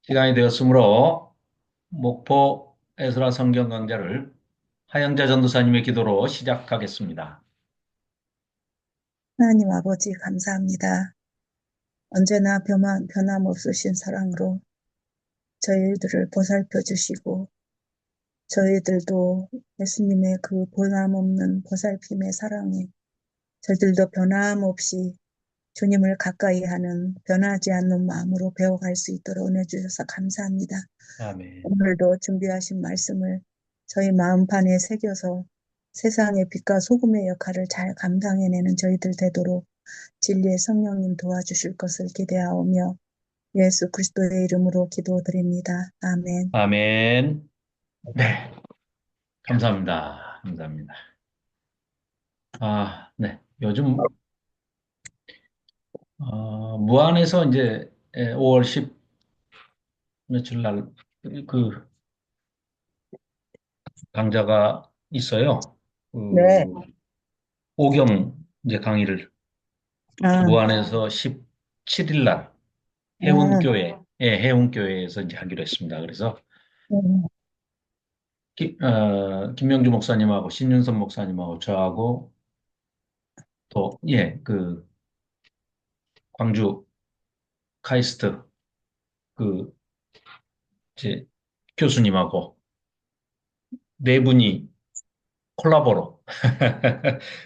시간이 되었으므로 목포 에스라 성경 강좌를 하영자 전도사님의 기도로 시작하겠습니다. 하나님 아버지 감사합니다. 언제나 변함없으신 사랑으로 저희들을 보살펴 주시고 저희들도 예수님의 그 변함없는 보살핌의 사랑에 저희들도 변함없이 주님을 가까이 하는 변하지 않는 마음으로 배워갈 수 있도록 은혜 주셔서 감사합니다. 아멘. 오늘도 준비하신 말씀을 저희 마음판에 새겨서 세상의 빛과 소금의 역할을 잘 감당해내는 저희들 되도록 진리의 성령님 도와주실 것을 기대하오며 예수 그리스도의 이름으로 기도드립니다. 아멘. 아멘. 네. 감사합니다. 감사합니다. 네. 요즘, 무안에서 이제 5월 10 며칠 날 그 강좌가 있어요. 네. 그 오경 이제 강의를 아, 무안에서 17일 날 아, 해운교회에서 이제 하기로 했습니다. 그래서 음, 김명주 목사님하고 신윤선 목사님하고 저하고 또, 광주 카이스트 그, 이제 교수님하고 네 분이 콜라보로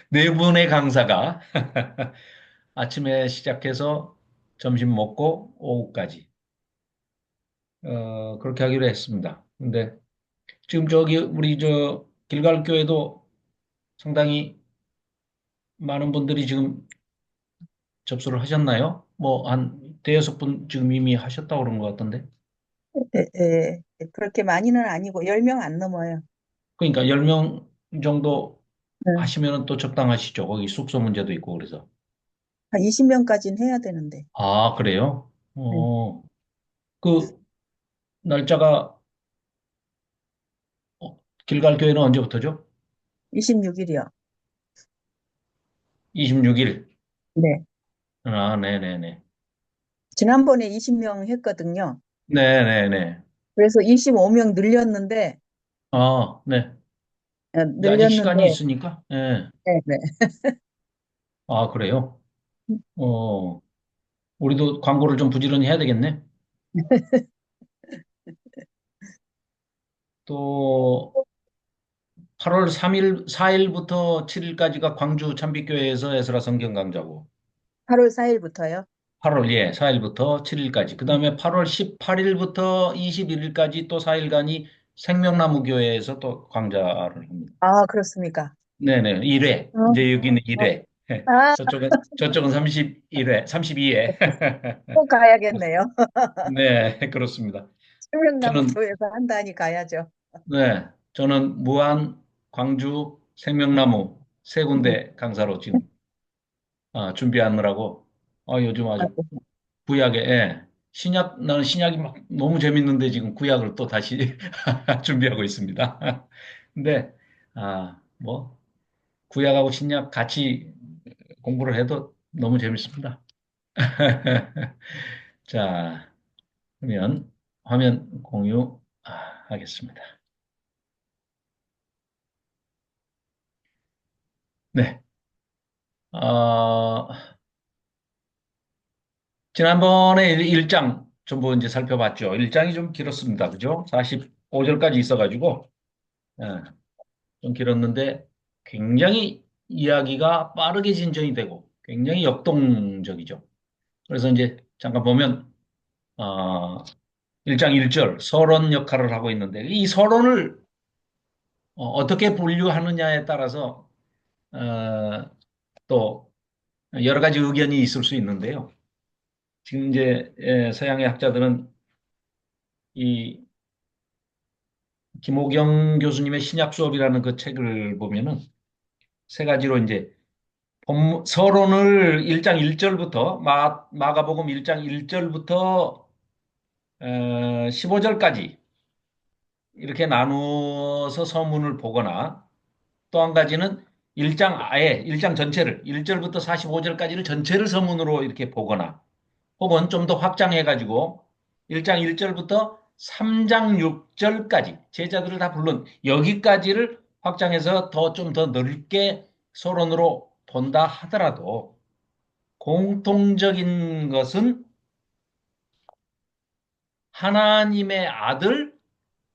네 분의 강사가 아침에 시작해서 점심 먹고 오후까지 그렇게 하기로 했습니다. 근데 지금 저기 우리 저 길갈교회도 상당히 많은 분들이 지금 접수를 하셨나요? 뭐 한 대여섯 분 지금 이미 하셨다고 그런 것 같던데. 그렇게 많이는 아니고 10명 안 넘어요. 그러니까 10명 정도 네. 하시면 또 적당하시죠. 거기 숙소 문제도 있고 그래서. 한 20명까지는 해야 되는데. 아, 그래요? 네. 그 날짜가 길갈 교회는 언제부터죠? 26일이요. 26일. 네. 아, 네네네. 지난번에 20명 했거든요. 네네네. 그래서 25명 늘렸는데, 아, 네. 이제 아직 늘렸는데, 시간이 있으니까. 네. 네, 네. 아, 그래요? 어, 우리도 광고를 좀 부지런히 해야 되겠네. 또 8월 3일, 4일부터 7일까지가 광주 참빛교회에서 에스라 성경 강좌고. 8월 4일부터요. 8월, 4일부터 7일까지. 그 다음에 8월 18일부터 21일까지 또 4일간이 생명나무 교회에서 또 강좌를 합니다. 아, 그렇습니까? 네네, 1회. 어, 이제 여기는 어. 1회. 아, 저쪽은 31회, 32회. 꼭 가야겠네요. 네, 그렇습니다. 청명나무 저는, 교회에서 한다니 가야죠. 저는 무안, 광주, 생명나무 세 음. 군데 강사로 지금 준비하느라고 요즘 아주 아이고, 나는 신약이 막 너무 재밌는데 지금 구약을 또 다시 준비하고 있습니다. 근데, 뭐, 구약하고 신약 같이 공부를 해도 너무 재밌습니다. 자, 그러면 화면 공유 하겠습니다. 네. 어, 지난번에 1장 전부 이제 살펴봤죠. 1장이 좀 길었습니다. 그죠? 45절까지 있어가지고, 예, 좀 길었는데 굉장히 이야기가 빠르게 진전이 되고 굉장히 역동적이죠. 그래서 이제 잠깐 보면, 어, 1장 1절 서론 역할을 하고 있는데 이 서론을 떻게 분류하느냐에 따라서 어, 또 여러 가지 의견이 있을 수 있는데요. 지금 이제 서양의 학자들은 이 김호경 교수님의 신약 수업이라는 그 책을 보면은 세 가지로 이제 서론을 1장 1절부터 마가복음 1장 1절부터 15절까지 이렇게 나누어서 서문을 보거나 또 한 가지는 일장 전체를, 1절부터 45절까지를 전체를 서문으로 이렇게 보거나, 혹은 좀 더 확장해가지고 1장 1절부터 3장 6절까지 제자들을 다 불른 여기까지를 확장해서 좀 더 넓게 서론으로 본다 하더라도 공통적인 것은 하나님의 아들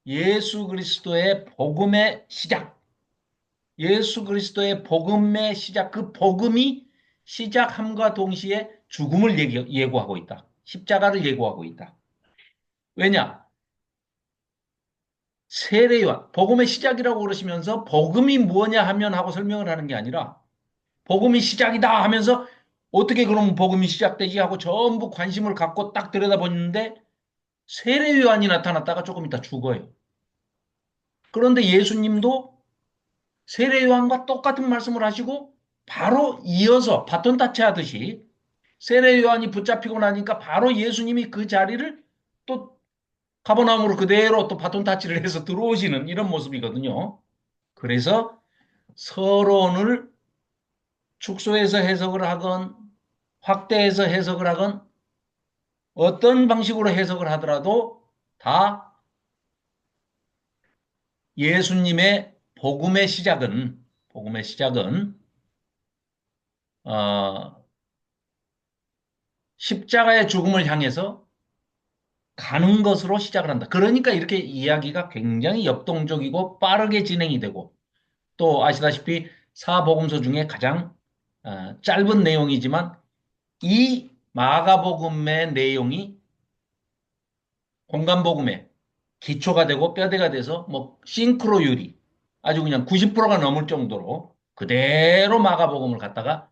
예수 그리스도의 복음의 시작, 예수 그리스도의 복음의 시작, 그 복음이 시작함과 동시에 죽음을 예고하고 있다. 십자가를 예고하고 있다. 왜냐? 세례요한, 복음의 시작이라고 그러시면서 복음이 뭐냐 하면 하고 설명을 하는 게 아니라 복음이 시작이다 하면서 어떻게 그러면 복음이 시작되지 하고 전부 관심을 갖고 딱 들여다보는데 세례요한이 나타났다가 조금 있다 죽어요. 그런데 예수님도 세례요한과 똑같은 말씀을 하시고 바로 이어서 바톤 타치 하듯이 세례요한이 붙잡히고 나니까 바로 예수님이 그 자리를 또 가버나움으로 그대로 또 바톤 타치를 해서 들어오시는 이런 모습이거든요. 그래서 서론을 축소해서 해석을 하건 확대해서 해석을 하건 어떤 방식으로 해석을 하더라도 다 예수님의 복음의 시작은 어, 십자가의 죽음을 향해서 가는 것으로 시작을 한다. 그러니까 이렇게 이야기가 굉장히 역동적이고 빠르게 진행이 되고 또 아시다시피 사복음서 중에 가장 짧은 내용이지만 이 마가복음의 내용이 공간복음의 기초가 되고 뼈대가 돼서 뭐 싱크로율이 아주 그냥 90%가 넘을 정도로 그대로 마가복음을 갖다가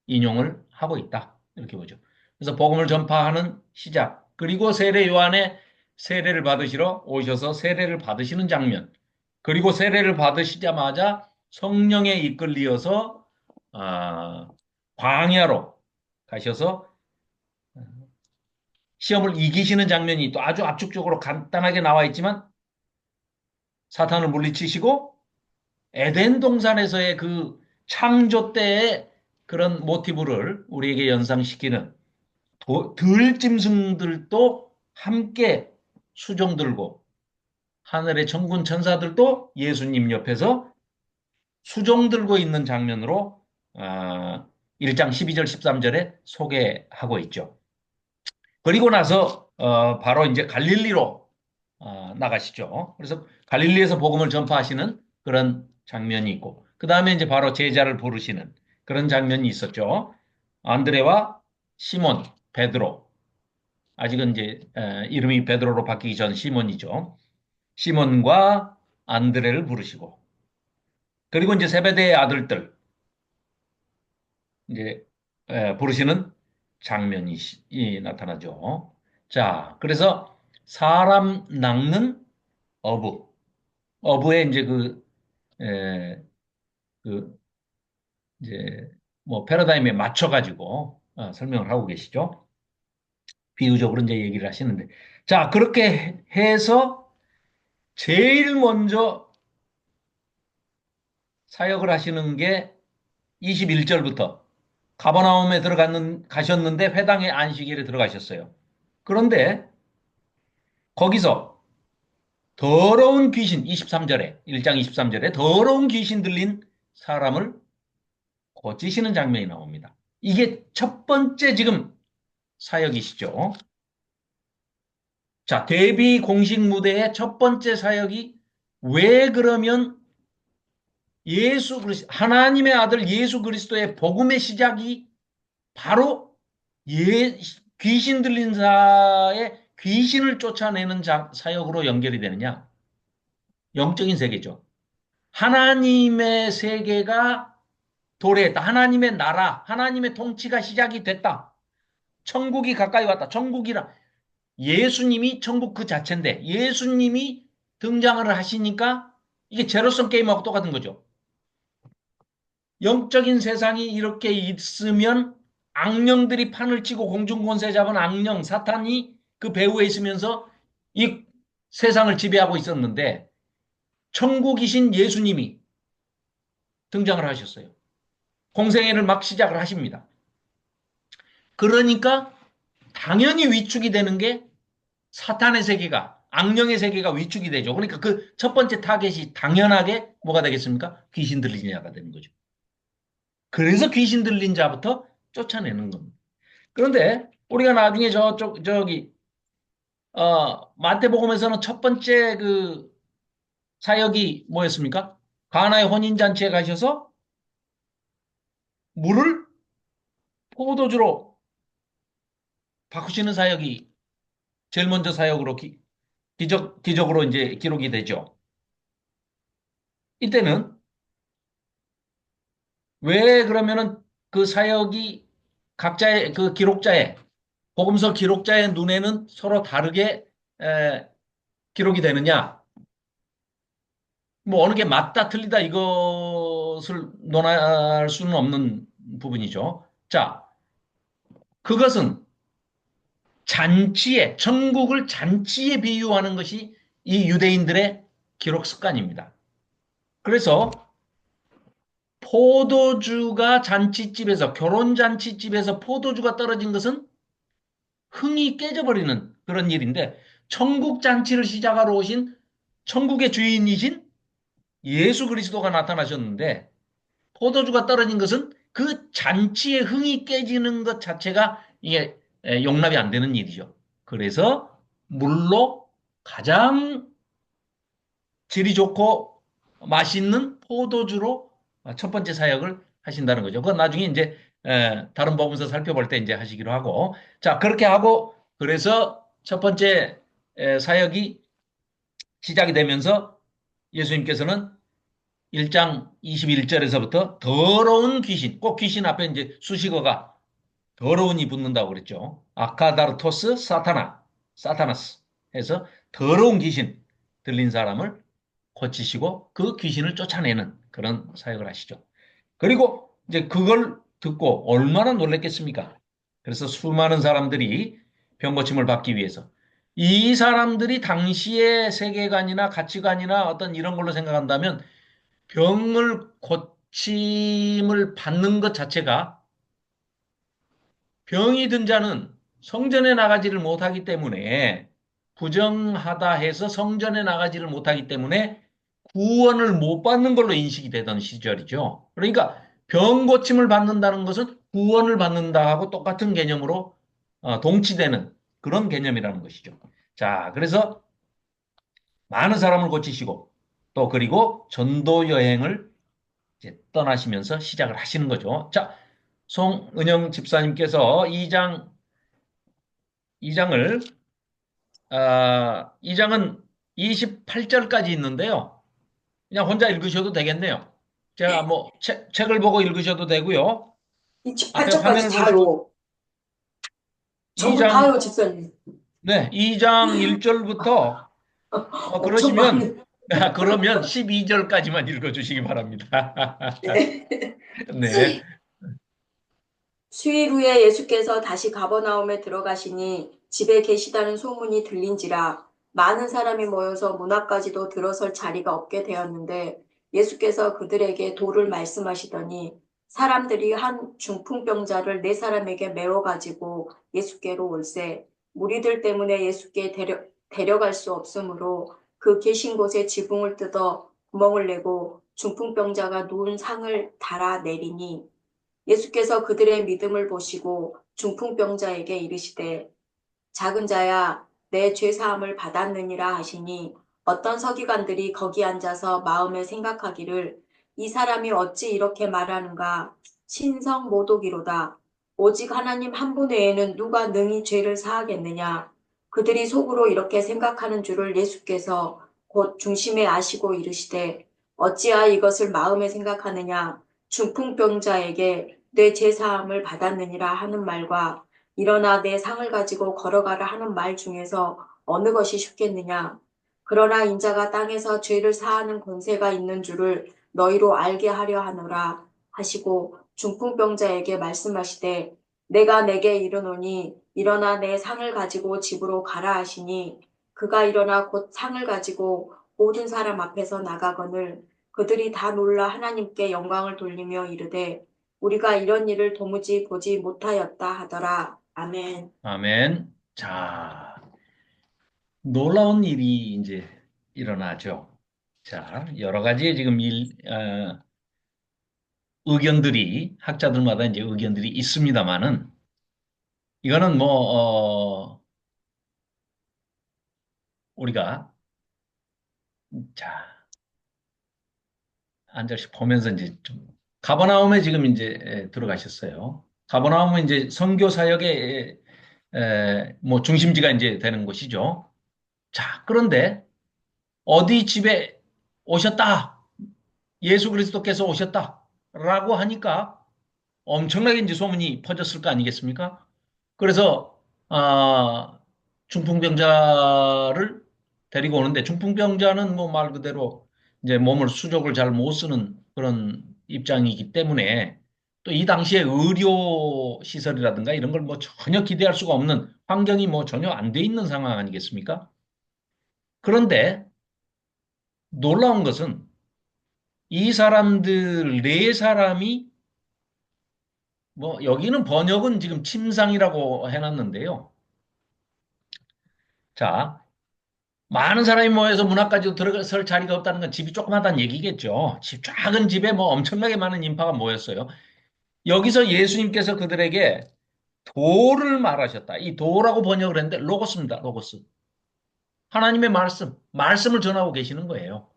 인용을 하고 있다. 이렇게 보죠. 그래서 복음을 전파하는 시작, 그리고 세례 요한의 세례를 받으시러 오셔서 세례를 받으시는 장면, 그리고 세례를 받으시자마자 성령에 이끌리어서 아, 광야로 가셔서 시험을 이기시는 장면이 또 아주 압축적으로 간단하게 나와 있지만 사탄을 물리치시고 에덴 동산에서의 그 창조 때의 그런 모티브를 우리에게 연상시키는 들짐승들도 함께 수종 들고 하늘의 천군 천사들도 예수님 옆에서 수종 들고 있는 장면으로 1장 12절 13절에 소개하고 있죠. 그리고 나서 바로 이제 갈릴리로 나가시죠. 그래서 갈릴리에서 복음을 전파하시는 그런 장면이 있고, 그 다음에 이제 바로 제자를 부르시는 그런 장면이 있었죠. 안드레와 시몬, 베드로. 아직은 이제 이름이 베드로로 바뀌기 전 시몬이죠. 시몬과 안드레를 부르시고, 그리고 이제 세베대의 아들들 이제 부르시는 장면이 나타나죠. 자, 그래서 사람 낚는 어부, 어부의 이제 에, 그 이제 뭐 패러다임에 맞춰가지고 설명을 하고 계시죠. 비유적으로 이제 얘기를 하시는데, 자, 그렇게 해서 제일 먼저 사역을 하시는 게 21절부터 가버나움에 가셨는데 회당의 안식일에 들어가셨어요. 그런데 거기서 더러운 귀신, 23절에, 1장 23절에 더러운 귀신 들린 사람을 고치시는 장면이 나옵니다. 이게 첫 번째 지금 사역이시죠. 자, 데뷔 공식 무대의 첫 번째 사역이 왜 그러면 하나님의 아들 예수 그리스도의 복음의 시작이 바로 귀신 들린 자의 귀신을 쫓아내는 사역으로 연결이 되느냐? 영적인 세계죠. 하나님의 세계가 도래했다. 하나님의 나라, 하나님의 통치가 시작이 됐다. 천국이 가까이 왔다. 천국이라 예수님이 천국 그 자체인데 예수님이 등장을 하시니까 이게 제로섬 게임하고 똑같은 거죠. 영적인 세상이 이렇게 있으면 악령들이 판을 치고 공중권세 잡은 악령, 사탄이 그 배후에 있으면서 이 세상을 지배하고 있었는데 천국이신 예수님이 등장을 하셨어요. 공생애를 막 시작을 하십니다. 그러니까 당연히 위축이 되는 게 사탄의 세계가, 악령의 세계가 위축이 되죠. 그러니까 그 첫 번째 타겟이 당연하게 뭐가 되겠습니까? 귀신 들린 자가 되는 거죠. 그래서 귀신 들린 자부터 쫓아내는 겁니다. 그런데 우리가 나중에 마태복음에서는 첫 번째 그 사역이 뭐였습니까? 가나의 혼인잔치에 가셔서 물을 포도주로 바꾸시는 사역이 제일 먼저 사역으로 기적으로 이제 기록이 되죠. 이때는 왜 그러면은 그 사역이 각자의 그 기록자의 복음서 기록자의 눈에는 서로 다르게 기록이 되느냐? 뭐 어느 게 맞다 틀리다 이것을 논할 수는 없는 부분이죠. 자, 그것은 잔치에 천국을 잔치에 비유하는 것이 이 유대인들의 기록 습관입니다. 그래서 포도주가 잔치집에서 결혼 잔치집에서 포도주가 떨어진 것은 흥이 깨져버리는 그런 일인데 천국 잔치를 시작하러 오신 천국의 주인이신 예수 그리스도가 나타나셨는데 포도주가 떨어진 것은 그 잔치의 흥이 깨지는 것 자체가 이게 용납이 안 되는 일이죠. 그래서 물로 가장 질이 좋고 맛있는 포도주로 첫 번째 사역을 하신다는 거죠. 그건 나중에 이제 다른 법문서 살펴볼 때 이제 하시기로 하고 자 그렇게 하고 그래서 첫 번째 사역이 시작이 되면서 예수님께서는 1장 21절에서부터 더러운 귀신, 꼭 귀신 앞에 이제 수식어가 더러운이 붙는다고 그랬죠. 아카다르토스 사타나스 해서 더러운 귀신 들린 사람을 고치시고 그 귀신을 쫓아내는 그런 사역을 하시죠. 그리고 이제 그걸 듣고 얼마나 놀랬겠습니까? 그래서 수많은 사람들이 병고침을 받기 위해서 이 사람들이 당시의 세계관이나 가치관이나 어떤 이런 걸로 생각한다면 병을 고침을 받는 것 자체가 병이 든 자는 성전에 나가지를 못하기 때문에 부정하다 해서 성전에 나가지를 못하기 때문에 구원을 못 받는 걸로 인식이 되던 시절이죠. 그러니까 병 고침을 받는다는 것은 구원을 받는다 하고 똑같은 개념으로 동치되는 그런 개념이라는 것이죠. 자, 그래서 많은 사람을 고치시고 또 그리고 전도 여행을 이제 떠나시면서 시작을 하시는 거죠. 자, 송은영 집사님께서 2장을 2장은 28절까지 있는데요. 그냥 혼자 읽으셔도 되겠네요. 제가 뭐 책을 보고 읽으셔도 되고요. 앞에 28절까지 화면을 보시고 다요. 전부 2장 다요, 집사님. 네, 2장 1절부터 엄청 그러시면 많은. 그러면 12절까지만 읽어 주시기 바랍니다. 네. 네. 수일 후에 예수께서 다시 가버나움에 들어가시니 집에 계시다는 소문이 들린지라 많은 사람이 모여서 문 앞까지도 들어설 자리가 없게 되었는데 예수께서 그들에게 도를 말씀하시더니 사람들이 한 중풍병자를 네 사람에게 메워 가지고 예수께로 올세 무리들 때문에 예수께 데려갈 수 없으므로 그 계신 곳에 지붕을 뜯어 구멍을 내고 중풍병자가 누운 상을 달아 내리니 예수께서 그들의 믿음을 보시고 중풍병자에게 이르시되 작은 자야 내 죄사함을 받았느니라 하시니 어떤 서기관들이 거기 앉아서 마음에 생각하기를 이 사람이 어찌 이렇게 말하는가 신성 모독이로다 오직 하나님 한 분 외에는 누가 능히 죄를 사하겠느냐 그들이 속으로 이렇게 생각하는 줄을 예수께서 곧 중심에 아시고 이르시되 어찌하여 이것을 마음에 생각하느냐 중풍병자에게 내 죄사함을 받았느니라 하는 말과 일어나 내 상을 가지고 걸어가라 하는 말 중에서 어느 것이 쉽겠느냐. 그러나 인자가 땅에서 죄를 사하는 권세가 있는 줄을 너희로 알게 하려 하노라 하시고 중풍병자에게 말씀하시되 내가 내게 이르노니 일어나 내 상을 가지고 집으로 가라 하시니 그가 일어나 곧 상을 가지고 모든 사람 앞에서 나가거늘 그들이 다 놀라 하나님께 영광을 돌리며 이르되 우리가 이런 일을 도무지 보지 못하였다 하더라. 아멘. 아멘. 자, 놀라운 일이 이제 일어나죠. 자, 여러 가지 지금 의견들이, 학자들마다 이제 의견들이 있습니다만은, 이거는 뭐, 우리가, 자, 한 절씩 보면서 이제 좀, 가버나움에 지금 이제 들어가셨어요. 가버나움은 이제 선교 사역의 뭐 중심지가 이제 되는 곳이죠. 자, 그런데 어디 집에 오셨다. 예수 그리스도께서 오셨다. 라고 하니까 엄청나게 이제 소문이 퍼졌을 거 아니겠습니까? 그래서 아, 중풍병자를 데리고 오는데 중풍병자는 뭐 말 그대로 이제 몸을 수족을 잘 못 쓰는 그런 입장이기 때문에 또 이 당시에 의료 시설이라든가 이런 걸 뭐 전혀 기대할 수가 없는 환경이 뭐 전혀 안 돼 있는 상황 아니겠습니까? 그런데 놀라운 것은 이 사람들 네 사람이 뭐 여기는 번역은 지금 침상이라고 해놨는데요. 자, 많은 사람이 모여서 문 앞까지 들어설 자리가 없다는 건 집이 조그마한 얘기겠죠. 집 작은 집에 뭐 엄청나게 많은 인파가 모였어요. 여기서 예수님께서 그들에게 도를 말하셨다. 이 도라고 번역을 했는데 로고스입니다. 로고스. 하나님의 말씀, 말씀을 전하고 계시는 거예요.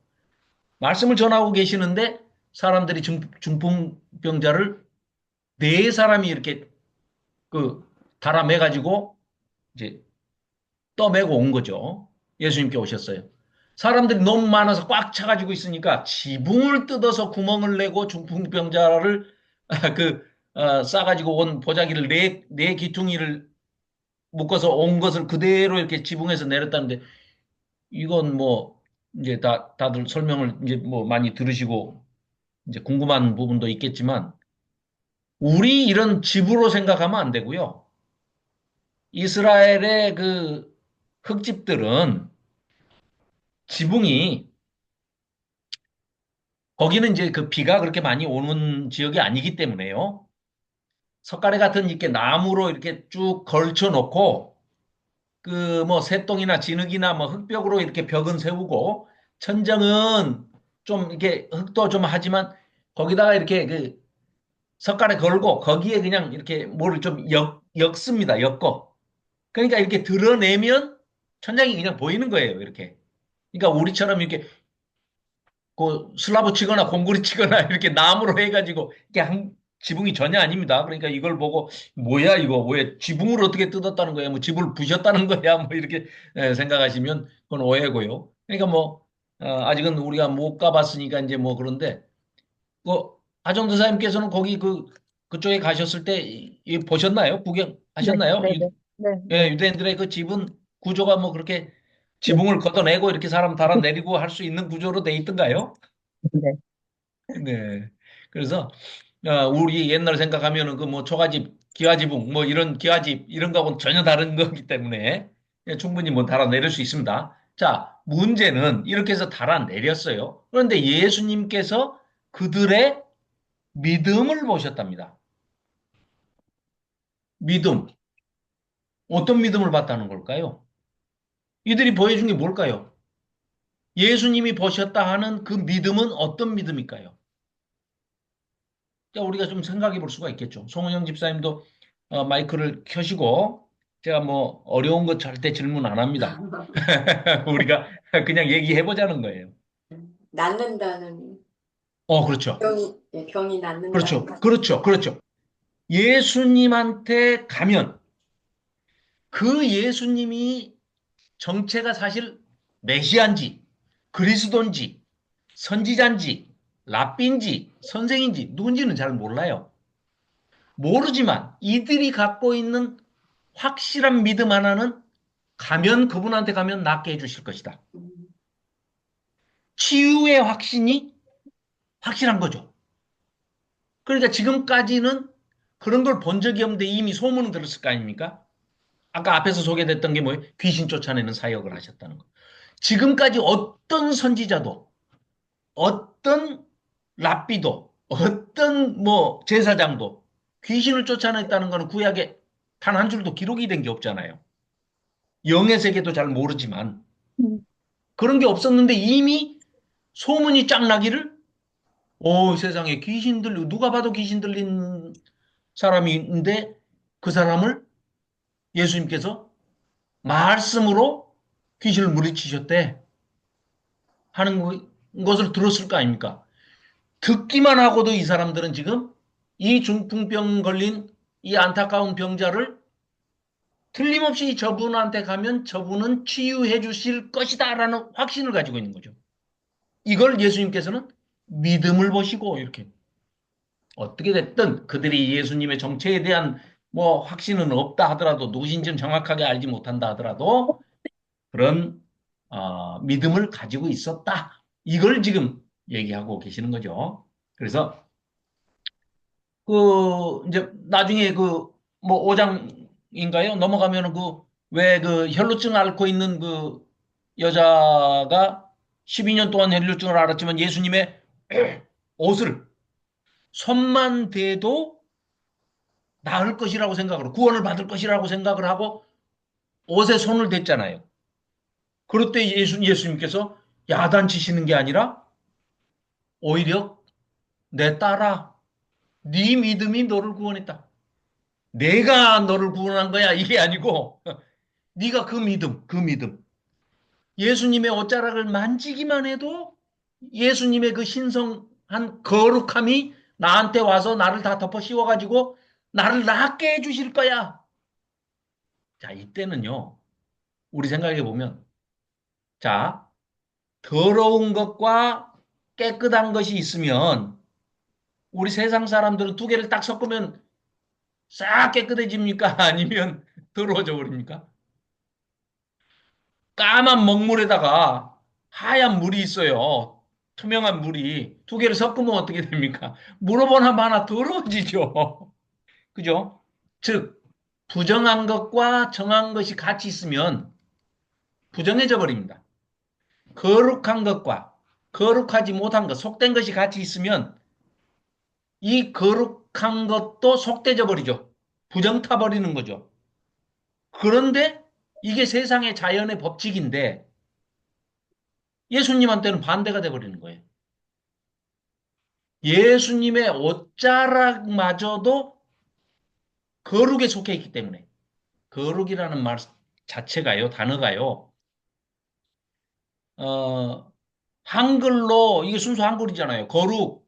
말씀을 전하고 계시는데 사람들이 중풍병자를 네 사람이 이렇게 그 달아매 가지고 이제 떠매고 온 거죠. 예수님께 오셨어요. 사람들이 너무 많아서 꽉 차가지고 있으니까 지붕을 뜯어서 구멍을 내고 중풍병자를 싸가지고 온 보자기를 네 기퉁이를 묶어서 온 것을 그대로 이렇게 지붕에서 내렸다는데 이건 뭐 이제 다들 설명을 이제 뭐 많이 들으시고 이제 궁금한 부분도 있겠지만 우리 이런 집으로 생각하면 안 되고요. 이스라엘의 그 흙집들은 지붕이 거기는 이제 그 비가 그렇게 많이 오는 지역이 아니기 때문에요. 석가래 같은 이렇게 나무로 이렇게 쭉 걸쳐 놓고 그 뭐 새똥이나 진흙이나 뭐 흙벽으로 이렇게 벽은 세우고 천정은 좀 이렇게 흙도 좀 하지만 거기다가 이렇게 그 석가래 걸고 거기에 그냥 이렇게 뭐를 좀 엮습니다. 엮어. 그러니까 이렇게 드러내면 천장이 그냥 보이는 거예요. 이렇게. 그러니까 우리처럼 이렇게 그 슬라브 치거나 공구리 치거나 이렇게 나무로 해가지고 이게 지붕이 전혀 아닙니다. 그러니까 이걸 보고 뭐야 이거 왜 지붕을 어떻게 뜯었다는 거야? 뭐 집을 부셨다는 거야? 뭐 이렇게 생각하시면 그건 오해고요. 그러니까 뭐 아직은 우리가 못 가봤으니까 이제 뭐 그런데 그 하정도사님께서는 거기 그쪽에 가셨을 때 보셨나요? 네, 구경하셨나요? 네, 네, 네, 예, 네, 유대인들의 그 집은 구조가 뭐 그렇게 네, 지붕을 걷어내고 이렇게 사람 달아내리고 할 수 있는 구조로 돼 있던가요? 네, 네. 그래서 우리 옛날 생각하면은 그 뭐 초가집, 기와지붕 뭐 이런 기와집 이런 거하고는 전혀 다른 거기 때문에 예, 충분히 뭐 달아내릴 수 있습니다. 자, 문제는 이렇게 해서 달아내렸어요. 그런데 예수님께서 그들의 믿음을 보셨답니다. 믿음. 어떤 믿음을 봤다는 걸까요? 이들이 보여준 게 뭘까요? 예수님이 보셨다 하는 그 믿음은 어떤 믿음일까요? 자, 우리가 좀 생각해 볼 수가 있겠죠. 송은영 집사님도 마이크를 켜시고 제가 뭐 어려운 거 절대 질문 안 합니다. 우리가 그냥 얘기해 보자는 거예요. 낫는다는 그렇죠. 병이 낫는다는 그렇죠. 그렇죠. 그렇죠. 예수님한테 가면 그 예수님이 정체가 사실 메시아인지 그리스도인지 선지자인지 랍비인지 선생인지 누군지는 잘 몰라요. 모르지만 이들이 갖고 있는 확실한 믿음 하나는 가면 그분한테 가면 낫게 해주실 것이다. 치유의 확신이 확실한 거죠. 그러니까 지금까지는 그런 걸 본 적이 없는데 이미 소문은 들었을 거 아닙니까? 아까 앞에서 소개됐던 게 뭐예요? 귀신 쫓아내는 사역을 하셨다는 거. 지금까지 어떤 선지자도 어떤 랍비도, 어떤 뭐 제사장도 귀신을 쫓아냈다는 것은 구약에 단 한 줄도 기록이 된 게 없잖아요. 영의 세계도 잘 모르지만 음, 그런 게 없었는데 이미 소문이 쫙 나기를 오, 세상에 누가 봐도 귀신 들린 사람이 있는데 그 사람을 예수님께서 말씀으로 귀신을 물리치셨대 하는 것을 들었을 거 아닙니까? 듣기만 하고도 이 사람들은 지금 이 중풍병 걸린 이 안타까운 병자를 틀림없이 저분한테 가면 저분은 치유해 주실 것이다라는 확신을 가지고 있는 거죠. 이걸 예수님께서는 믿음을 보시고 이렇게 어떻게 됐든 그들이 예수님의 정체에 대한 뭐 확신은 없다 하더라도 누구신지는 정확하게 알지 못한다 하더라도 그런 믿음을 가지고 있었다. 이걸 지금 얘기하고 계시는 거죠. 그래서 그 이제 나중에 그 뭐 5장인가요? 넘어가면은 그 왜 그 혈루증 앓고 있는 그 여자가 12년 동안 혈루증을 앓았지만 예수님의 옷을 손만 대도 나을 것이라고 생각을 구원을 받을 것이라고 생각을 하고 옷에 손을 댔잖아요. 그럴 때 예수님께서 야단치시는 게 아니라 오히려 내 딸아, 네 믿음이 너를 구원했다. 내가 너를 구원한 거야 이게 아니고 네가 그 믿음. 예수님의 옷자락을 만지기만 해도 예수님의 그 신성한 거룩함이 나한테 와서 나를 다 덮어 씌워가지고 나를 낫게 해주실 거야. 자, 이때는요, 우리 생각해 보면, 자, 더러운 것과 깨끗한 것이 있으면 우리 세상 사람들은 두 개를 딱 섞으면 싹 깨끗해집니까? 아니면 더러워져 버립니까? 까만 먹물에다가 하얀 물이 있어요. 투명한 물이. 두 개를 섞으면 어떻게 됩니까? 물어보나 마나 더러워지죠. 그죠? 즉, 부정한 것과 정한 것이 같이 있으면 부정해져 버립니다. 거룩한 것과 거룩하지 못한 것, 속된 것이 같이 있으면 이 거룩한 것도 속되져 버리죠. 부정 타버리는 거죠. 그런데 이게 세상의 자연의 법칙인데 예수님한테는 반대가 돼 버리는 거예요. 예수님의 옷자락마저도 거룩에 속해 있기 때문에 거룩이라는 말 자체가요, 단어가요. 어, 한글로 이게 순수 한글이잖아요. 거룩.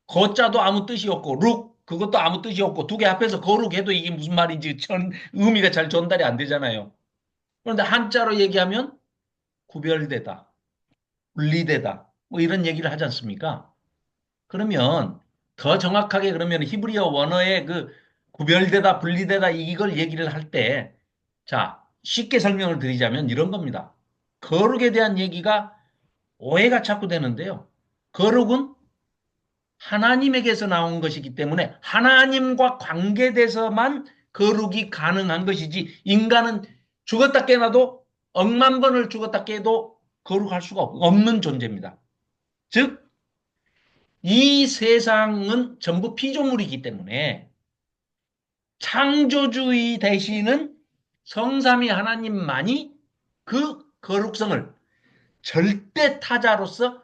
거자도 아무 뜻이 없고 룩 그것도 아무 뜻이 없고 두 개 합해서 거룩해도 이게 무슨 말인지 의미가 잘 전달이 안 되잖아요. 그런데 한자로 얘기하면 구별되다, 분리되다, 뭐 이런 얘기를 하지 않습니까? 그러면 더 정확하게 그러면 히브리어 원어의 그 구별되다, 분리되다 이걸 얘기를 할 때, 자, 쉽게 설명을 드리자면 이런 겁니다. 거룩에 대한 얘기가 오해가 자꾸 되는데요. 거룩은 하나님에게서 나온 것이기 때문에 하나님과 관계돼서만 거룩이 가능한 것이지 인간은 죽었다 깨어나도 억만 번을 죽었다 깨도 거룩할 수가 없는 존재입니다. 즉, 이 세상은 전부 피조물이기 때문에 창조주의 되시는 성삼위 하나님만이 그 거룩성을 절대 타자로서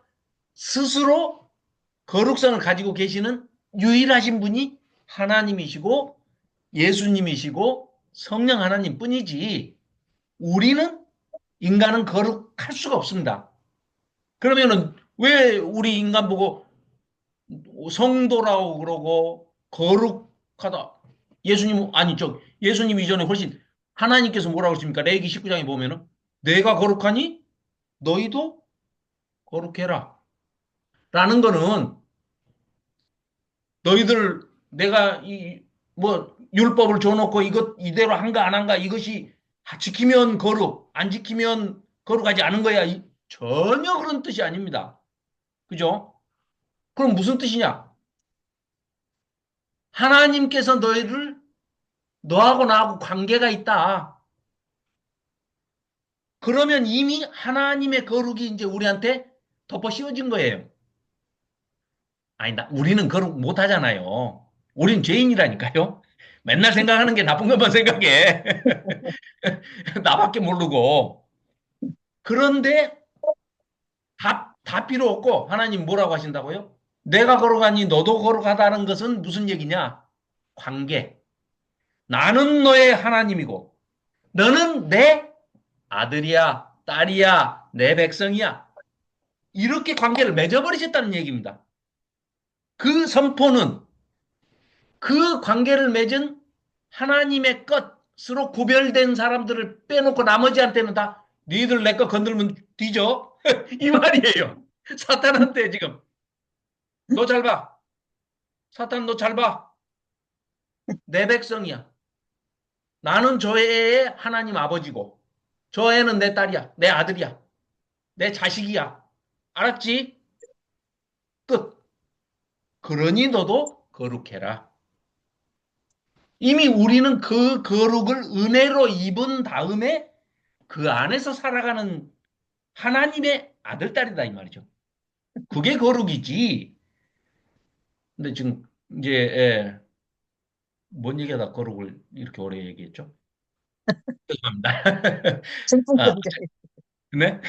스스로 거룩성을 가지고 계시는 유일하신 분이 하나님이시고 예수님이시고 성령 하나님 뿐이지 우리는 인간은 거룩할 수가 없습니다. 그러면은 왜 우리 인간 보고 성도라고 그러고 거룩하다. 예수님 아니 예수님 이전에 훨씬 하나님께서 뭐라고 했습니까? 레위기 19장에 보면은 내가 거룩하니 너희도 거룩해라. 라는 거는 너희들 내가 이 뭐 율법을 줘놓고 이것 이대로 한가 안 한가 이것이 지키면 거룩 안 지키면 거룩하지 않은 거야. 전혀 그런 뜻이 아닙니다. 그죠? 그럼 무슨 뜻이냐? 하나님께서 너하고 나하고 관계가 있다. 그러면 이미 하나님의 거룩이 이제 우리한테 덮어 씌워진 거예요. 아니, 우리는 그런 못 하잖아요. 우린 죄인이라니까요. 맨날 생각하는 게 나쁜 것만 생각해. 나밖에 모르고. 그런데 다 필요 없고 하나님 뭐라고 하신다고요? 내가 걸어가니 너도 걸어가다는 것은 무슨 얘기냐? 관계. 나는 너의 하나님이고 너는 내 아들이야, 딸이야, 내 백성이야. 이렇게 관계를 맺어버리셨다는 얘기입니다. 그 선포는 그 관계를 맺은 하나님의 것으로 구별된 사람들을 빼놓고 나머지한테는 다 니들 내 거 건들면 뒤져. 이 말이에요. 사탄한테 지금 너 잘 봐. 사탄 너 잘 봐. 내 백성이야. 나는 저 애의 하나님 아버지고 저 애는 내 딸이야. 내 아들이야. 내 자식이야. 알았지? 끝. 그러니 너도 거룩해라. 이미 우리는 그 거룩을 은혜로 입은 다음에 그 안에서 살아가는 하나님의 아들, 딸이다, 이 말이죠. 그게 거룩이지. 근데 지금 이제, 뭔 얘기하다 거룩을 이렇게 오래 얘기했죠? 죄송합니다. 아, 중풍병자, 네?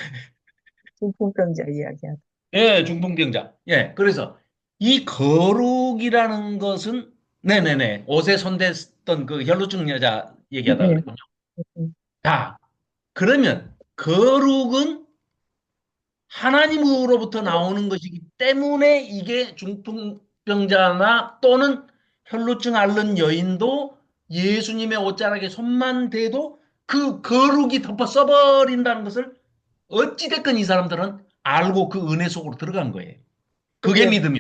중풍병자 이야기하다. 예, 중풍병자. 예, 그래서 이 거룩이라는 것은, 네네네, 옷에 손댔던 그 혈루증 여자 얘기하다 네. 그랬군요. 자, 그러면 거룩은 하나님으로부터 나오는 것이기 때문에 이게 중풍병자나 또는 혈루증 앓는 여인도 예수님의 옷자락에 손만 대도 그 거룩이 덮어 써버린다는 것을 어찌됐건 이 사람들은 알고 그 은혜 속으로 들어간 거예요. 그게 그게, 믿음이에요.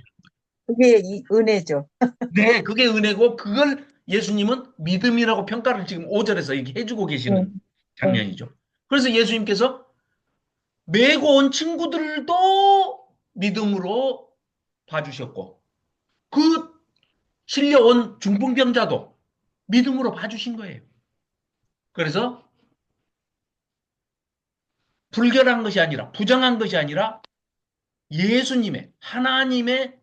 그게 이 은혜죠. 네, 그게 은혜고 그걸 예수님은 믿음이라고 평가를 지금 5절에서 이렇게 해주고 네, 계시는 네. 장면이죠. 그래서 예수님께서 메고 온 친구들도 믿음으로 봐주셨고, 그 실려온 중풍병자도 믿음으로 봐주신 거예요. 그래서 불결한 것이 아니라, 부정한 것이 아니라 예수님의, 하나님의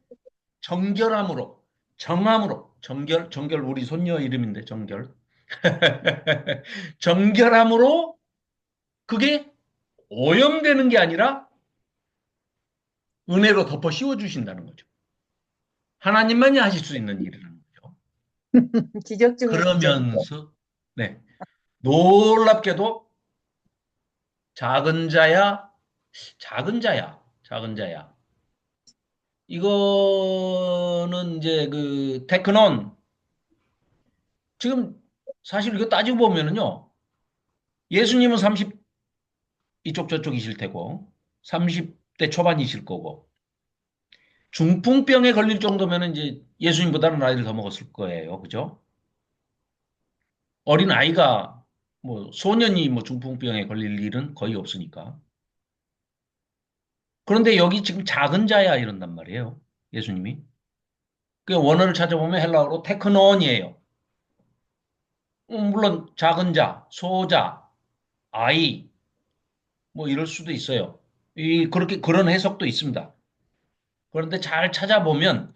정결함으로, 정함으로, 정결 우리 손녀 이름인데, 정결. 정결함으로 그게 오염되는 게 아니라 은혜로 덮어 씌워주신다는 거죠. 하나님만이 하실 수 있는 일이라는 거죠. 기적 중에 기적이죠. 그러면서, 네. 놀랍게도 작은 자야, 작은 자야. 이거는 이제 그 테크논 지금 사실 이거 따지고 보면은요. 예수님은 30 이쪽 저쪽이실 테고 30대 초반이실 거고 중풍병에 걸릴 정도면은 이제 예수님보다는 나이를 더 먹었을 거예요. 그죠? 어린 아이가 뭐 소년이 뭐 중풍병에 걸릴 일은 거의 없으니까. 그런데 여기 지금 작은 자야 이런단 말이에요. 예수님이. 그 원어를 찾아보면 헬라어로 테크논이에요. 물론 작은 자, 소자, 아이 뭐 이럴 수도 있어요. 그렇게 그런 해석도 있습니다. 그런데 잘 찾아보면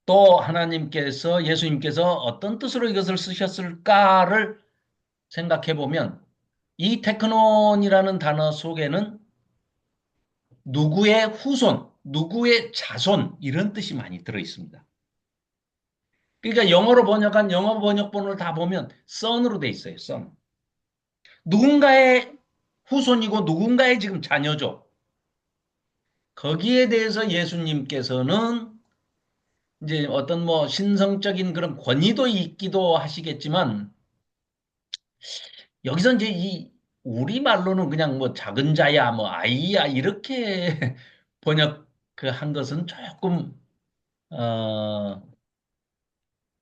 또 하나님께서 예수님께서 어떤 뜻으로 이것을 쓰셨을까를 생각해 보면 이 테크논이라는 단어 속에는 누구의 후손, 누구의 자손 이런 뜻이 많이 들어 있습니다. 그러니까 영어로 번역한 영어 번역본을 다 보면 son으로 돼 있어요. son. 누군가의 후손이고 누군가의 지금 자녀죠. 거기에 대해서 예수님께서는 이제 어떤 뭐 신성적인 그런 권위도 있기도 하시겠지만 여기서 이제 이 우리 말로는 그냥 뭐 작은 자야 뭐 아이야 이렇게 번역 그 한 것은 어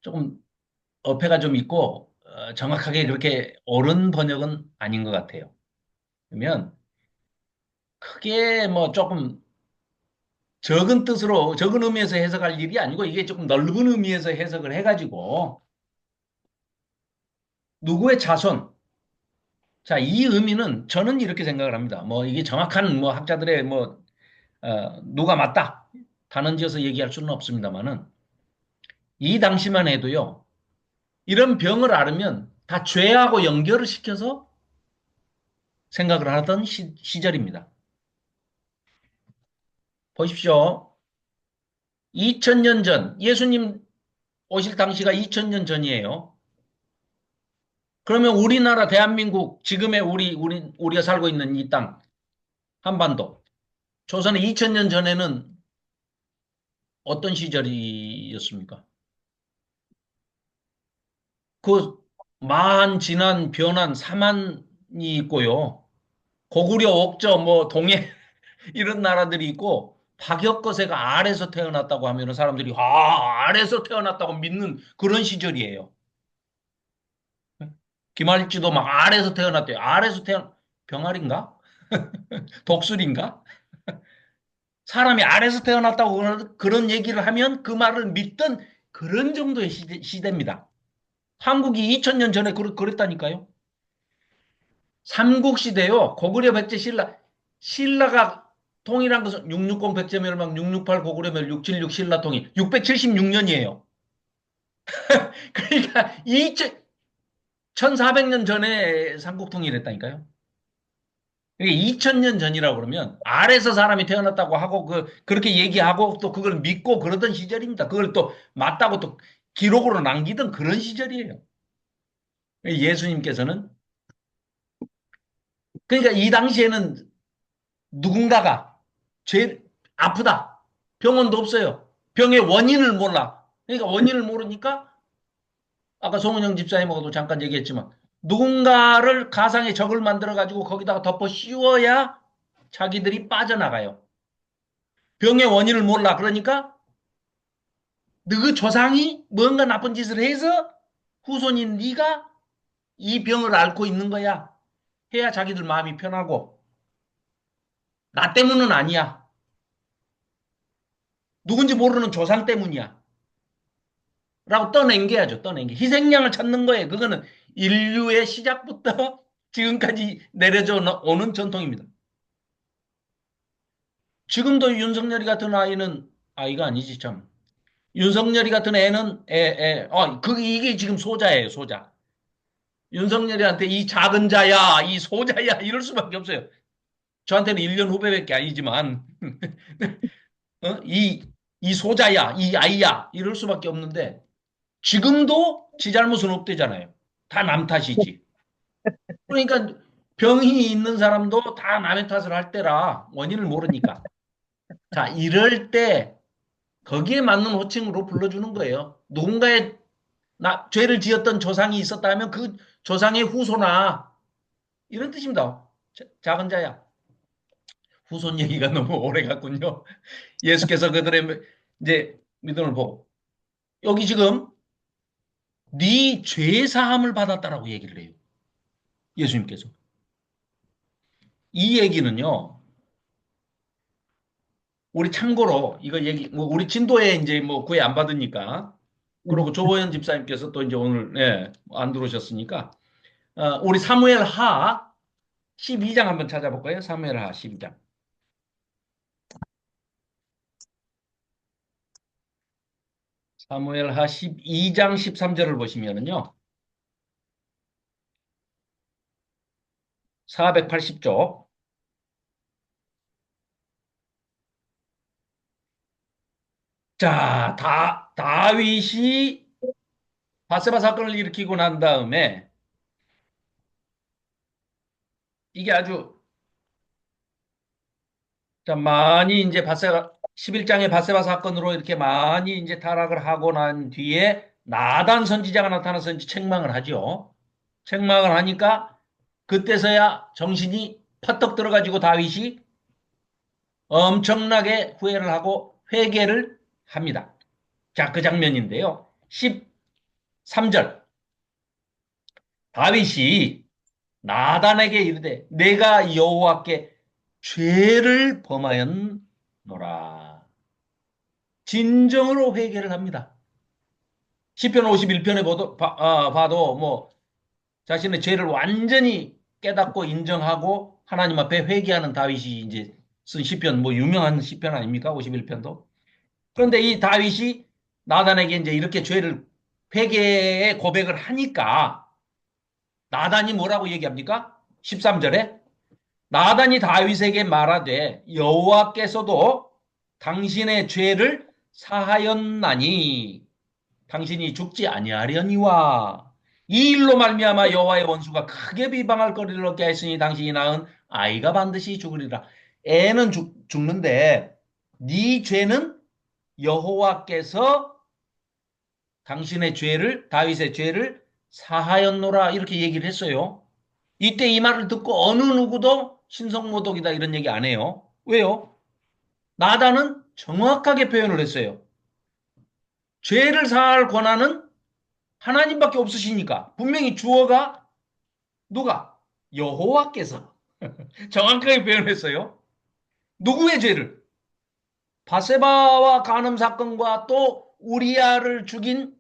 조금 어폐가 좀 있고 정확하게 그렇게 옳은 번역은 아닌 것 같아요. 그러면 크게 뭐 조금 적은 뜻으로 적은 의미에서 해석할 일이 아니고 이게 조금 넓은 의미에서 해석을 해가지고 누구의 자손 자, 이 의미는 저는 이렇게 생각을 합니다. 뭐 이게 정확한 뭐 학자들의 뭐 누가 맞다. 단언지어서 얘기할 수는 없습니다만은 이 당시만 해도요. 이런 병을 앓으면 다 죄하고 연결을 시켜서 생각을 하던 시절입니다. 보십시오. 2000년 전, 예수님 오실 당시가 2000년 전이에요. 그러면 우리나라 대한민국, 지금의 우리가 살고 있는 이 땅, 한반도, 조선의 2000년 전에는 어떤 시절이었습니까? 그 만, 진한, 변한, 사만이 있고요. 고구려, 옥저, 뭐 동해 이런 나라들이 있고 박역거세가 알에서 태어났다고 하면 사람들이 알에서 태어났다고 믿는 그런 시절이에요. 김할지도 막 알에서 태어났대요. 알에서 태어난 병아리인가? 독수리인가? 사람이 알에서 태어났다고 그런 얘기를 하면 그 말을 믿던 그런 정도의 시대입니다. 한국이 2000년 전에 그랬다니까요. 삼국시대요. 고구려 백제 신라가 통일한 것은 660 백제멸망, 668 고구려멸, 676 신라통일, 676년이에요. 그러니까 1400년 전에 삼국통일했다니까요. 이게 2000년 전이라고 그러면 알에서 사람이 태어났다고 하고 그렇게 얘기하고 또 그걸 믿고 그러던 시절입니다. 그걸 또 맞다고 또 기록으로 남기던 그런 시절이에요. 예수님께서는 그러니까 이 당시에는 누군가가 죄 아프다. 병원도 없어요. 병의 원인을 몰라. 그러니까 원인을 모르니까 아까 송은영 집사님하고도 잠깐 얘기했지만 누군가를 가상의 적을 만들어 가지고 거기다가 덮어 씌워야 자기들이 빠져나가요. 병의 원인을 몰라. 그러니까 너 조상이 뭔가 나쁜 짓을 해서 후손인 네가 이 병을 앓고 있는 거야. 해야 자기들 마음이 편하고 나 때문은 아니야. 누군지 모르는 조상 때문이야. 라고 떠넘겨야죠. 떠넘겨. 희생양을 찾는 거예요. 그거는 인류의 시작부터 지금까지 내려져 오는 전통입니다. 지금도 윤석열이 같은 아이가 아니지 참. 윤석열이 같은 애는 이게 지금 소자예요, 소자. 윤석열이한테 이 작은 자야, 이 소자야 이럴 수밖에 없어요. 저한테는 1년 후배밖에 아니지만 이 소자야, 이 아이야 이럴 수밖에 없는데 지금도 지 잘못은 없대잖아요. 다 남 탓이지. 그러니까 병이 있는 사람도 다 남의 탓을 할 때라 원인을 모르니까. 자, 이럴 때 거기에 맞는 호칭으로 불러주는 거예요. 누군가의 죄를 지었던 조상이 있었다면 그 조상의 후손아 이런 뜻입니다. 작은 자야. 후손 얘기가 너무 오래 갔군요. 예수께서 그들의 이제 믿음을 보고 여기 지금 네 죄 사함을 받았다라고 얘기를 해요. 예수님께서. 이 얘기는요. 우리 참고로 이거 뭐 우리 진도에 이제 뭐 구애 안 받으니까 그리고 조보현 집사님께서 또 이제 오늘 안 들어오셨으니까 우리 사무엘 하 12장 한번 찾아볼까요? 사무엘 하 12장. 사무엘 하 12장 13절을 보시면은요. 480쪽. 자, 다윗이 바세바 사건을 일으키고 난 다음에 이게 아주 자, 많이 이제 11장의 바세바 사건으로 이렇게 많이 이제 타락을 하고 난 뒤에 나단 선지자가 나타나서 이제 책망을 하죠. 책망을 하니까 그때서야 정신이 퍼뜩 들어가지고 다윗이 엄청나게 후회를 하고 회개를 합니다. 자, 그 장면인데요. 13절. 다윗이 나단에게 이르되 내가 여호와께 죄를 범하였노라. 진정으로 회개를 합니다. 시편 51편에 봐도 뭐 자신의 죄를 완전히 깨닫고 인정하고 하나님 앞에 회개하는 다윗이 이제 쓴 시편 뭐 유명한 시편 아닙니까? 51편도. 그런데 이 다윗이 나단에게 이제 이렇게 죄를 회개의 고백을 하니까 나단이 뭐라고 얘기합니까? 13절에 나단이 다윗에게 말하되 여호와께서도 당신의 죄를 사하였나니 당신이 죽지 아니하려니와 이 일로 말미암아 여호와의 원수가 크게 비방할 거리를 얻게 하였으니 당신이 낳은 아이가 반드시 죽으리라. 애는 죽는데 네 죄는 여호와께서 당신의 죄를 다윗의 죄를 사하였노라 이렇게 얘기를 했어요. 이때 이 말을 듣고 어느 누구도 신성모독이다 이런 얘기 안 해요. 왜요? 나단은 정확하게 표현을 했어요. 죄를 사할 권한은 하나님밖에 없으시니까 분명히 주어가 누가? 여호와께서 정확하게 표현했어요. 누구의 죄를? 바세바와 간음 사건과 또 우리아를 죽인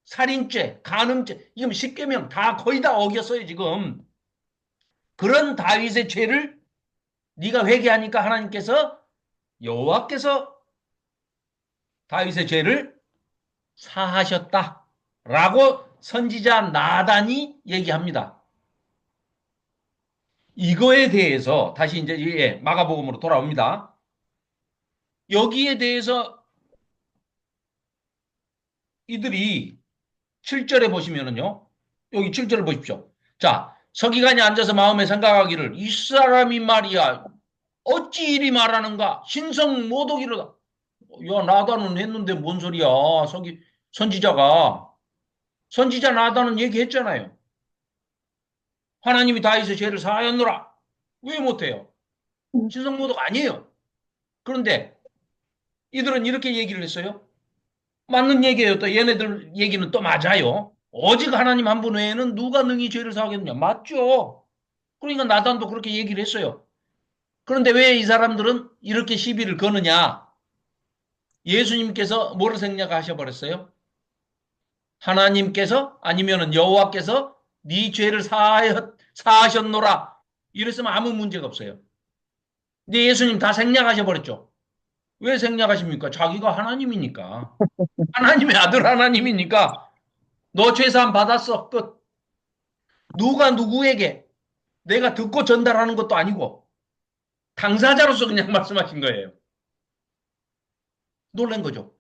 살인죄, 간음죄, 이건 10계명 다 거의 다 어겼어요, 지금. 그런 다윗의 죄를 네가 회개하니까 하나님께서 여호와께서 다윗의 죄를 사하셨다라고 선지자 나단이 얘기합니다. 이거에 대해서 다시 이제 마가복음으로 돌아옵니다. 여기에 대해서 이들이 7절에 보시면은요. 여기 7절을 보십시오. 자, 서기관이 앉아서 마음에 생각하기를 이 사람이 말이야 어찌 이리 말하는가 신성 모독이로다. 야 나단은 했는데 뭔 소리야. 선지자가 선지자 나단은 얘기했잖아요. 하나님이 다윗의 죄를 사하였노라. 왜 못해요? 신성 모독 아니에요. 그런데 이들은 이렇게 얘기를 했어요. 맞는 얘기예요. 또 얘네들 얘기는 또 맞아요. 오직 하나님 한 분 외에는 누가 능히 죄를 사하겠느냐. 맞죠. 그러니까 나단도 그렇게 얘기를 했어요. 그런데 왜 이 사람들은 이렇게 시비를 거느냐. 예수님께서 뭐를 생략하셔 버렸어요? 하나님께서 아니면은 여호와께서 네 죄를 사하셨노라. 이랬으면 아무 문제가 없어요. 근데 예수님 다 생략하셔 버렸죠. 왜 생략하십니까? 자기가 하나님이니까. 하나님의 아들 하나님이니까 너 죄사함 받았어. 끝. 누가 누구에게 내가 듣고 전달하는 것도 아니고 당사자로서 그냥 말씀하신 거예요. 놀란 거죠.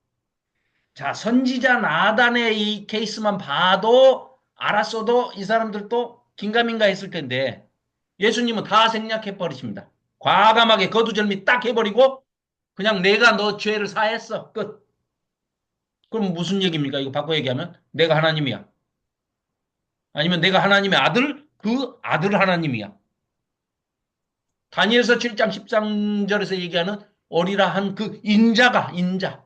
자, 선지자 나단의 이 케이스만 봐도 알았어도 이 사람들도 긴가민가 했을 텐데 예수님은 다 생략해 버리십니다. 과감하게 거두절미 딱 해버리고 그냥 내가 너 죄를 사했어. 끝. 그럼 무슨 얘기입니까? 이거 바꿔 얘기하면 내가 하나님이야. 아니면 내가 하나님의 아들, 그 아들 하나님이야. 다니엘서 7장 13절에서 얘기하는 어리라 한 그 인자가 인자.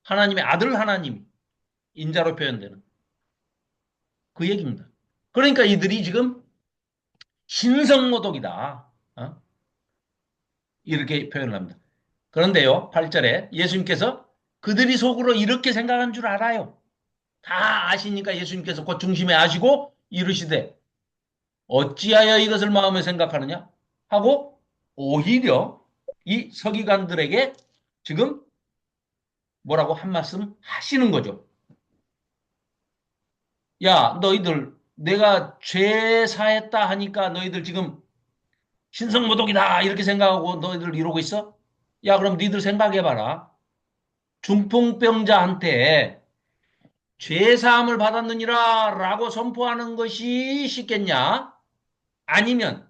하나님의 아들 하나님. 인자로 표현되는 그 얘기입니다. 그러니까 이들이 지금 신성모독이다. 어? 이렇게 표현을 합니다. 그런데요, 8절에 예수님께서 그들이 속으로 이렇게 생각한 줄 알아요. 다 아시니까 예수님께서 곧 중심에 아시고 이르시되 어찌하여 이것을 마음에 생각하느냐 하고 오히려 이 서기관들에게 지금 뭐라고 한 말씀 하시는 거죠. 야, 너희들 내가 죄 사했다 하니까 너희들 지금 신성모독이다 이렇게 생각하고 너희들 이러고 있어? 야, 그럼 너희들 생각해봐라. 중풍병자한테 죄 사함을 받았느니라 라고 선포하는 것이 쉽겠냐? 아니면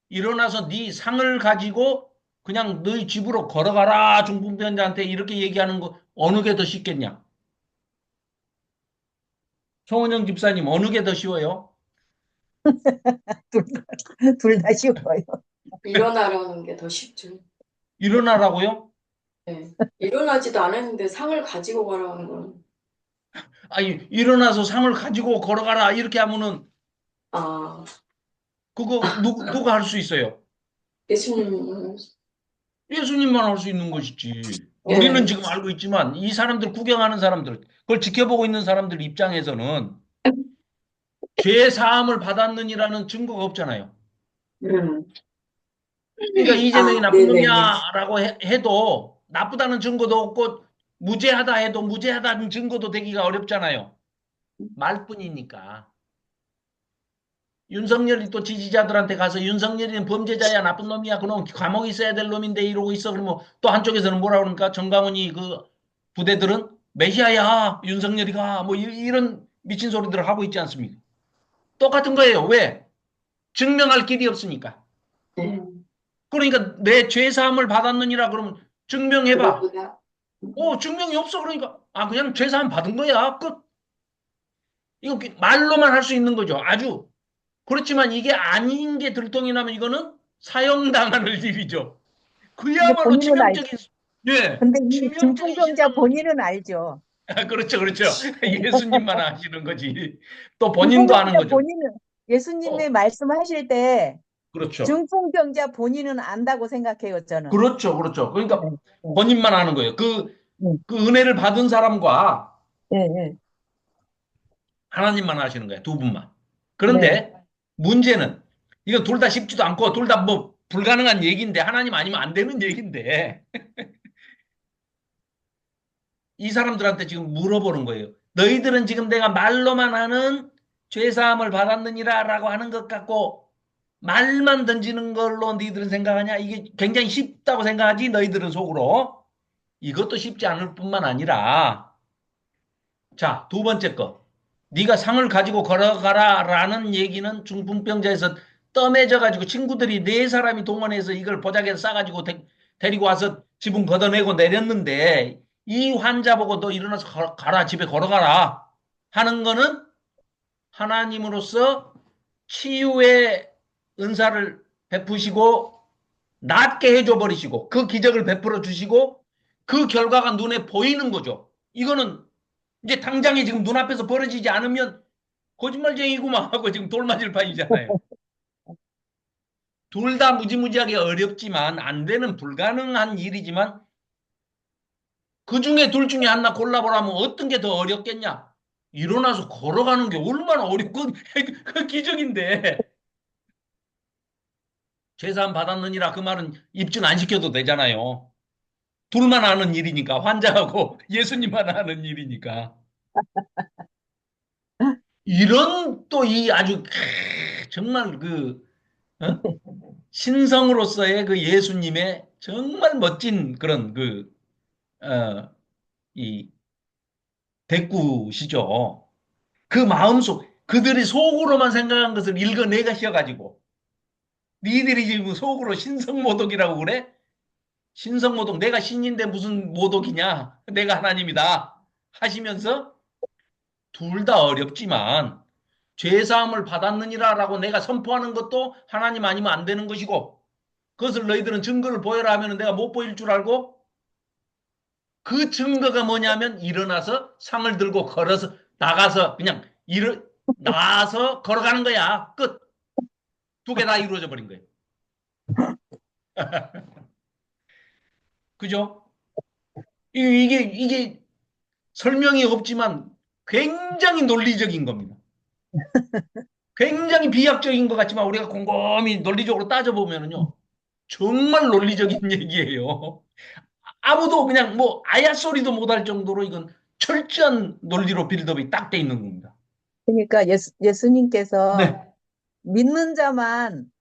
일어나서 네 상을 가지고 그냥 너희 집으로 걸어가라 중풍병자한테 이렇게 얘기하는 거 어느 게 더 쉽겠냐? 송은영 집사님 어느 게 더 쉬워요? 둘다 쉬워요. 일어나라는 게 더 쉽죠. 일어나라고요? 네. 일어나지도 않았는데 상을 가지고 가라는 건, 아니 일어나서 상을 가지고 걸어가라 이렇게 하면은 아, 그거 누가 할 수 있어요? 예수님, 예수님만 할 수 있는 것이지. 우리는 예, 지금 알고 있지만 이 사람들 구경하는 사람들, 그걸 지켜보고 있는 사람들 입장에서는 죄 사함을 받았느니라는 증거가 없잖아요. 음, 그러니까 이재명이 아, 나쁜 네네네. 놈이야라고 해도 나쁘다는 증거도 없고 무죄하다 해도 무죄하다는 증거도 되기가 어렵잖아요. 말뿐이니까. 윤석열이 또 지지자들한테 가서 윤석열이는 범죄자야, 나쁜 놈이야, 그놈 감옥에 있어야 될 놈인데 이러고 있어. 그러면 또 한쪽에서는 뭐라 그러니까 정강훈이 그 부대들은 메시아야, 윤석열이가 뭐 이런 미친 소리들을 하고 있지 않습니까? 똑같은 거예요. 왜? 증명할 길이 없으니까. 그러니까 내 죄사함을 받았느니라 그러면 증명해봐. 증명이 없어. 그러니까 그냥 죄사함 받은 거야. 끝. 이거 말로만 할 수 있는 거죠. 아주. 그렇지만 이게 아닌 게 들통이 나면 이거는 사형당하는 일이죠. 근데 그야말로 본인은 치명적인, 예, 근데 이 치명적인 중풍병자 신상 모독. 본인은 알죠. 그렇죠, 그렇죠. 예수님만 아시는 거지. 또 본인도 아는 중풍병자 거죠. 본인은 예수님의 어, 말씀하실 때 그렇죠. 중풍병자 본인은 안다고 생각해요, 저는. 그렇죠, 그렇죠. 네, 그러니까 네, 본인만 아는 거예요. 네, 그 은혜를 받은 사람과 네, 네. 하나님만 아시는 거예요. 두 분만. 네. 그런데 문제는 이거 둘 다 쉽지도 않고 둘 다 뭐 불가능한 얘기인데 하나님 아니면 안 되는 얘기인데 이 사람들한테 지금 물어보는 거예요. 너희들은 지금 내가 말로만 하는 죄사함을 받았느니라라고 하는 것 같고 말만 던지는 걸로 너희들은 생각하냐? 이게 굉장히 쉽다고 생각하지 너희들은 속으로. 이것도 쉽지 않을 뿐만 아니라 자, 두 번째 거. 네가 상을 가지고 걸어가라라는 얘기는 중풍병자에서 떠매져 가지고 친구들이 네 사람이 동원해서 이걸 보자기에 싸가지고 데리고 와서 지붕 걷어내고 내렸는데 이 환자 보고 너 일어나서 가라 집에 걸어가라 하는 거는 하나님으로서 치유의 은사를 베푸시고 낫게 해줘 버리시고 그 기적을 베풀어 주시고 그 결과가 눈에 보이는 거죠. 이거는 이제 당장에 지금 눈앞에서 벌어지지 않으면 거짓말쟁이구만 하고 지금 돌 맞을 판이잖아요. 둘 다 무지무지하게 어렵지만 안 되는 불가능한 일이지만 그 중에 둘 중에 하나 골라보라면 어떤 게 더 어렵겠냐? 일어나서 걸어가는 게 얼마나 어렵고 그 기적인데 재산 받았느니라 그 말은 입증 안 시켜도 되잖아요. 둘만 아는 일이니까 환자하고 예수님만 아는 일이니까 이런 또 이 아주 정말 그 어? 신성으로서의 그 예수님의 정말 멋진 그런 이 대꾸시죠. 그 마음속, 그들이 속으로만 생각한 것을 읽어내가셔가지고, 니들이 지금 속으로 신성모독이라고 그래? 신성모독, 내가 신인데 무슨 모독이냐? 내가 하나님이다. 하시면서 둘 다 어렵지만, 죄사함을 받았느니라라고 내가 선포하는 것도 하나님 아니면 안 되는 것이고, 그것을 너희들은 증거를 보여라 하면 내가 못 보일 줄 알고, 그 증거가 뭐냐면 일어나서 상을 들고 걸어서 나가서 그냥 나와서 걸어가는 거야. 끝. 두 개 다 이루어져 버린 거예요. 그죠? 이게 설명이 없지만 굉장히 논리적인 겁니다. 굉장히 비약적인 것 같지만 우리가 곰곰이 논리적으로 따져보면요. 정말 논리적인 얘기예요. 아무도 그냥 뭐 아야 소리도 못할 정도로 이건 철저한 논리로 빌드업이 딱 돼 있는 겁니다. 그러니까 예수님께서 네, 믿는 자만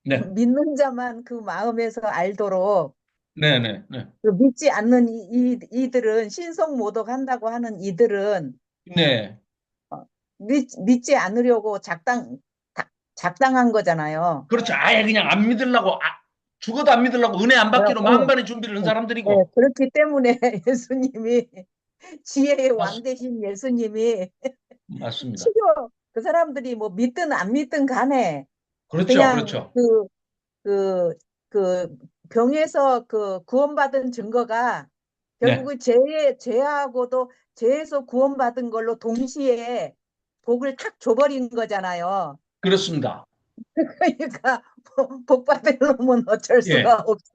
네, 믿는 자만 그 마음에서 알도록 네, 네, 네. 그 믿지 않는 이들은 신성모독한다고 하는 이들은 네. 믿지 않으려고 작당한 거잖아요. 그렇죠. 아예 그냥 안 믿으려고, 죽어도 안 믿으려고 은혜 안 어, 받기로 어, 만반의 준비를 한 네, 사람들이고. 그렇기 때문에 예수님이 지혜의 맞, 왕 되신 예수님이 맞습니다. 치료 그 사람들이 뭐 믿든 안 믿든 간에 그렇죠. 그냥 그렇죠. 그, 그 병에서 그 구원받은 증거가 네. 결국은 죄하고도 죄에서 구원받은 걸로 동시에 복을 탁 줘버린 거잖아요. 그렇습니다. 그러니까 복 받을 놈은 어쩔 예. 수가 없어.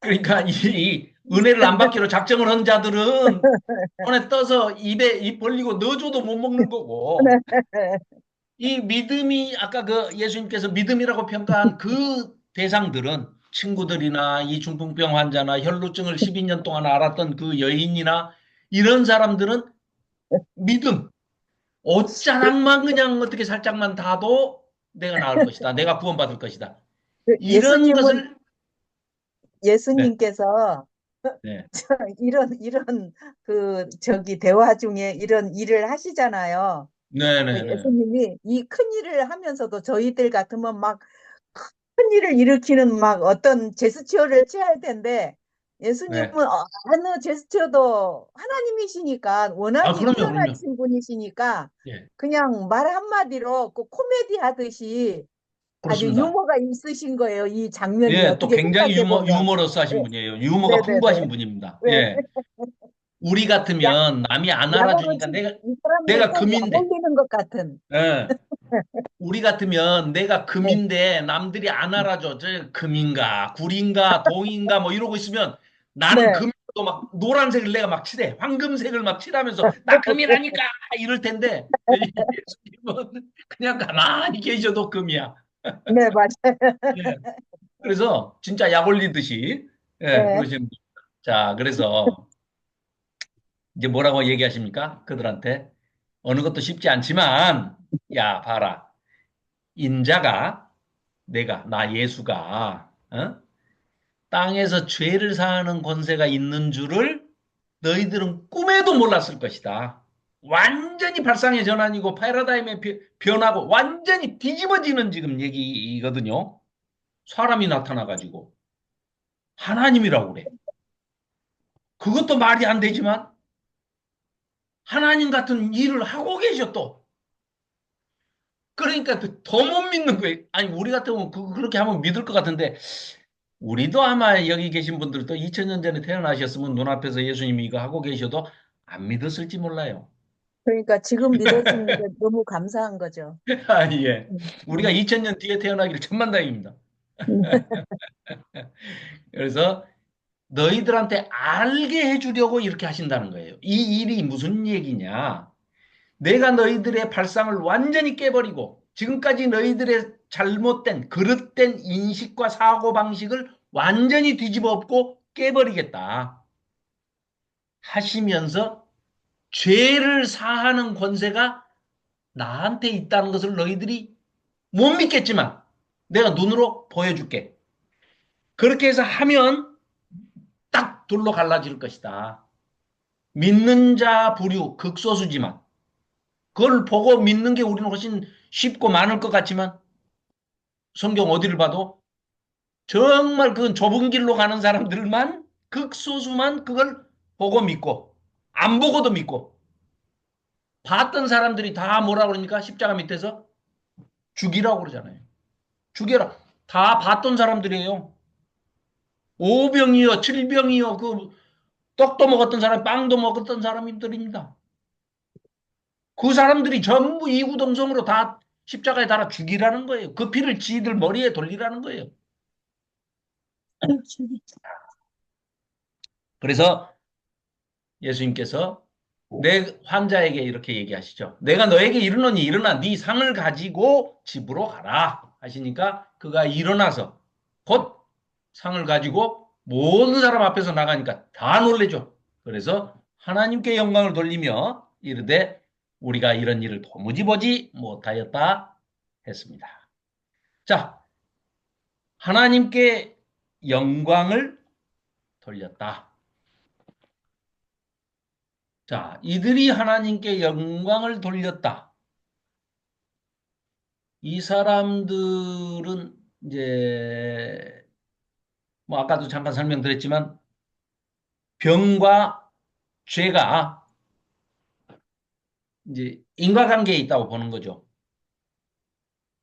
그러니까 이 은혜를 안 받기로 작정을 한 자들은 손에 떠서 입에 입 벌리고 넣어줘도 못 먹는 거고, 이 믿음이 아까 그 예수님께서 믿음이라고 평가한 그 대상들은 친구들이나 이 중풍병 환자나 혈루증을 12년 동안 앓았던 그 여인이나 이런 사람들은 믿음, 옷자락만 그냥 어떻게 살짝만 닿아도 내가 나을 것이다. 내가 구원받을 것이다. 이런 예수님은 것을 네, 예수님께서 네, 이런 그 저기 대화 중에 이런 일을 하시잖아요. 네, 그 네, 네, 예수님이 이 큰 일을 하면서도 저희들 같으면 막 큰 일을 일으키는 막 어떤 제스처를 취할 텐데 예수님은 네. 어느 제스처도 하나님이시니까 아, 워낙에 그럼요, 그럼요. 뛰어나신 분이시니까 예, 그냥 말 한마디로 그 코미디 하듯이 아주 그렇습니다. 유머가 있으신 거예요. 이 장면이 예, 또 어떻게 굉장히 생각해 보면. 유머러스 하신 네, 분이에요. 유머가 풍부하신 네네네. 분입니다. 네. 예. 우리 약, 같으면 남이 안 약으로 알아주니까 지 이 사람들 내가 꼭 약 금인데, 올리는 것 같은. 예. 우리 같으면 내가 네. 금인데 남들이 안 알아줘. 저 금인가, 구린가, 동인가 뭐 이러고 있으면 나는 네. 금이도 막 노란색을 내가 막 칠해. 황금색을 막 칠하면서 나 금이라니까 이럴 텐데 예수님은 그냥 가만히 계셔도 금이야. 네, 맞아요. 예. 그래서 진짜 약 올리듯이 예, 네. 그러시는 거예요. 자, 그래서 이제 뭐라고 얘기하십니까? 그들한테 어느 것도 쉽지 않지만 야, 봐라. 인자가 나 예수가 땅에서 죄를 사하는 권세가 있는 줄을 너희들은 꿈에도 몰랐을 것이다. 완전히 발상의 전환이고 패러다임의 변화고 완전히 뒤집어지는 지금 얘기거든요. 사람이 나타나가지고 하나님이라고 그래. 그것도 말이 안 되지만 하나님 같은 일을 하고 계셔 또. 그러니까 더 못 믿는 거예요. 아니 우리 같으면 그렇게 하면 믿을 것 같은데 우리도 아마 여기 계신 분들도 2000년 전에 태어나셨으면 눈앞에서 예수님이 이거 하고 계셔도 안 믿었을지 몰라요. 그러니까 지금 믿어주는 게 너무 감사한 거죠. 아, 예. 우리가 음. 2000년 뒤에 태어나기를 천만다행입니다. 음. 그래서 너희들한테 알게 해주려고 이렇게 하신다는 거예요. 이 일이 무슨 얘기냐? 내가 너희들의 발상을 완전히 깨버리고 지금까지 너희들의 잘못된 그릇된 인식과 사고방식을 완전히 뒤집어 엎고 깨버리겠다 하시면서 죄를 사하는 권세가 나한테 있다는 것을 너희들이 못 믿겠지만 내가 눈으로 보여줄게. 그렇게 해서 하면 딱 둘로 갈라질 것이다. 믿는 자 부류 극소수지만 그걸 보고 믿는 게 우리는 훨씬 쉽고 많을 것 같지만 성경 어디를 봐도 정말 그 좁은 길로 가는 사람들만 극소수만 그걸 보고 믿고 안 보고도 믿고 봤던 사람들이 다 뭐라 그러니까 십자가 밑에서 죽이라고 그러잖아요. 죽여라. 다 봤던 사람들이에요. 오병이요, 칠병이요, 그 떡도 먹었던 사람, 빵도 먹었던 사람들입니다. 그 사람들이 전부 이구동성으로 다 십자가에 달아 죽이라는 거예요. 그 피를 지들 머리에 돌리라는 거예요. 그래서 예수님께서 내 환자에게 이렇게 얘기하시죠. 내가 너에게 이르노니 일어나 네 상을 가지고 집으로 가라 하시니까 그가 일어나서 곧 상을 가지고 모든 사람 앞에서 나가니까 다 놀래죠. 그래서 하나님께 영광을 돌리며 이르되 우리가 이런 일을 도무지 보지 못하였다 했습니다. 자, 하나님께 영광을 돌렸다. 자, 이들이 하나님께 영광을 돌렸다. 이 사람들은 이제 뭐 아까도 잠깐 설명드렸지만 병과 죄가 이제 인과관계에 있다고 보는 거죠.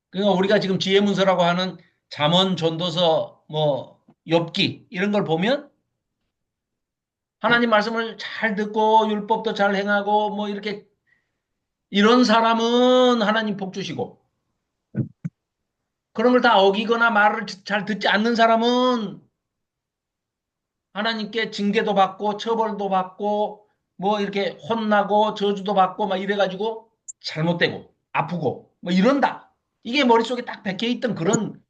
그러니까 우리가 지금 지혜문서라고 하는 잠언, 전도서, 뭐 욥기 이런 걸 보면 하나님 말씀을 잘 듣고 율법도 잘 행하고 뭐 이렇게 이런 사람은 하나님 복 주시고 그런 걸 다 어기거나 말을 잘 듣지 않는 사람은 하나님께 징계도 받고 처벌도 받고 뭐 이렇게 혼나고 저주도 받고 막 이래가지고 잘못되고 아프고 뭐 이런다. 이게 머릿속에 딱 박혀 있던 그런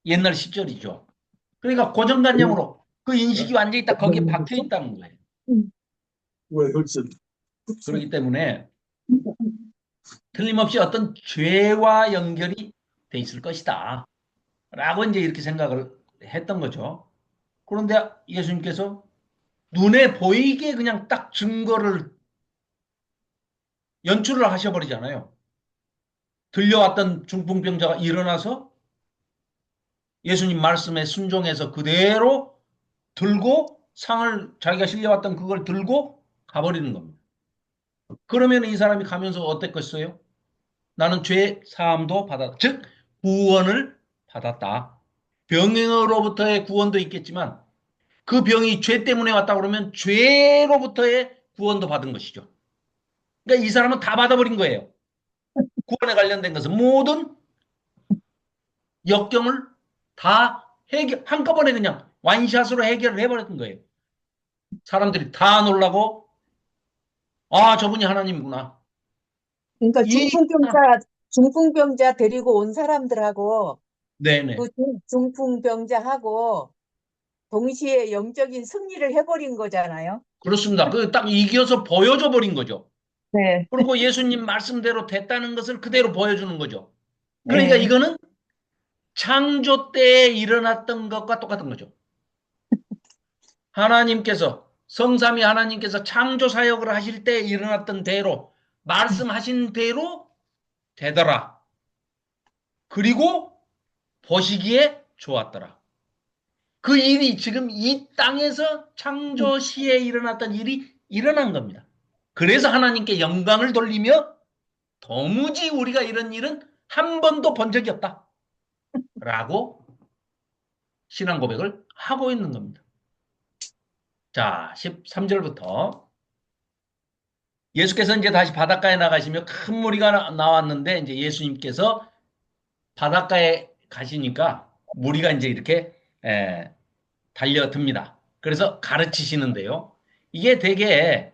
옛날 시절이죠. 그러니까 고정관념으로 그 인식이 완전히 딱 거기에 박혀 있다는 거예요. 왜 훨씬 그렇기 때문에 틀림없이 어떤 죄와 연결이 돼 있을 것이다. 라고 이제 이렇게 생각을 했던 거죠. 그런데 예수님께서 눈에 보이게 그냥 딱 증거를 연출을 하셔버리잖아요. 들려왔던 중풍병자가 일어나서 예수님 말씀에 순종해서 그대로 들고 상을 자기가 실려왔던 그걸 들고 가버리는 겁니다. 그러면 이 사람이 가면서 어땠겠어요? 나는 죄 사함도 받았다. 즉 구원을 받았다. 병으로부터의 구원도 있겠지만 그 병이 죄 때문에 왔다 그러면 죄로부터의 구원도 받은 것이죠. 그러니까 이 사람은 다 받아버린 거예요. 구원에 관련된 것은 모든 역경을 다 해결, 한꺼번에 그냥 완샷으로 해결을 해버렸던 거예요. 사람들이 다 놀라고, 아, 저분이 하나님이구나. 그러니까 이, 중풍병자 데리고 온 사람들하고 네네. 그 중풍병자하고 동시에 영적인 승리를 해버린 거잖아요. 그렇습니다. 그 딱 이겨서 보여줘 버린 거죠. 네. 그리고 예수님 말씀대로 됐다는 것을 그대로 보여주는 거죠. 그러니까 네. 이거는 창조 때에 일어났던 것과 똑같은 거죠. 하나님께서, 성삼위 하나님께서 창조 사역을 하실 때 일어났던 대로, 말씀하신 대로 되더라. 그리고 보시기에 좋았더라. 그 일이 지금 이 땅에서 창조 시에 일어났던 일이 일어난 겁니다. 그래서 하나님께 영광을 돌리며 도무지 우리가 이런 일은 한 번도 본 적이 없다. 라고 신앙 고백을 하고 있는 겁니다. 자, 13절부터 예수께서 이제 다시 바닷가에 나가시며 큰 무리가 나왔는데 이제 예수님께서 바닷가에 가시니까 무리가 이제 이렇게 달려듭니다. 그래서 가르치시는데요. 이게 되게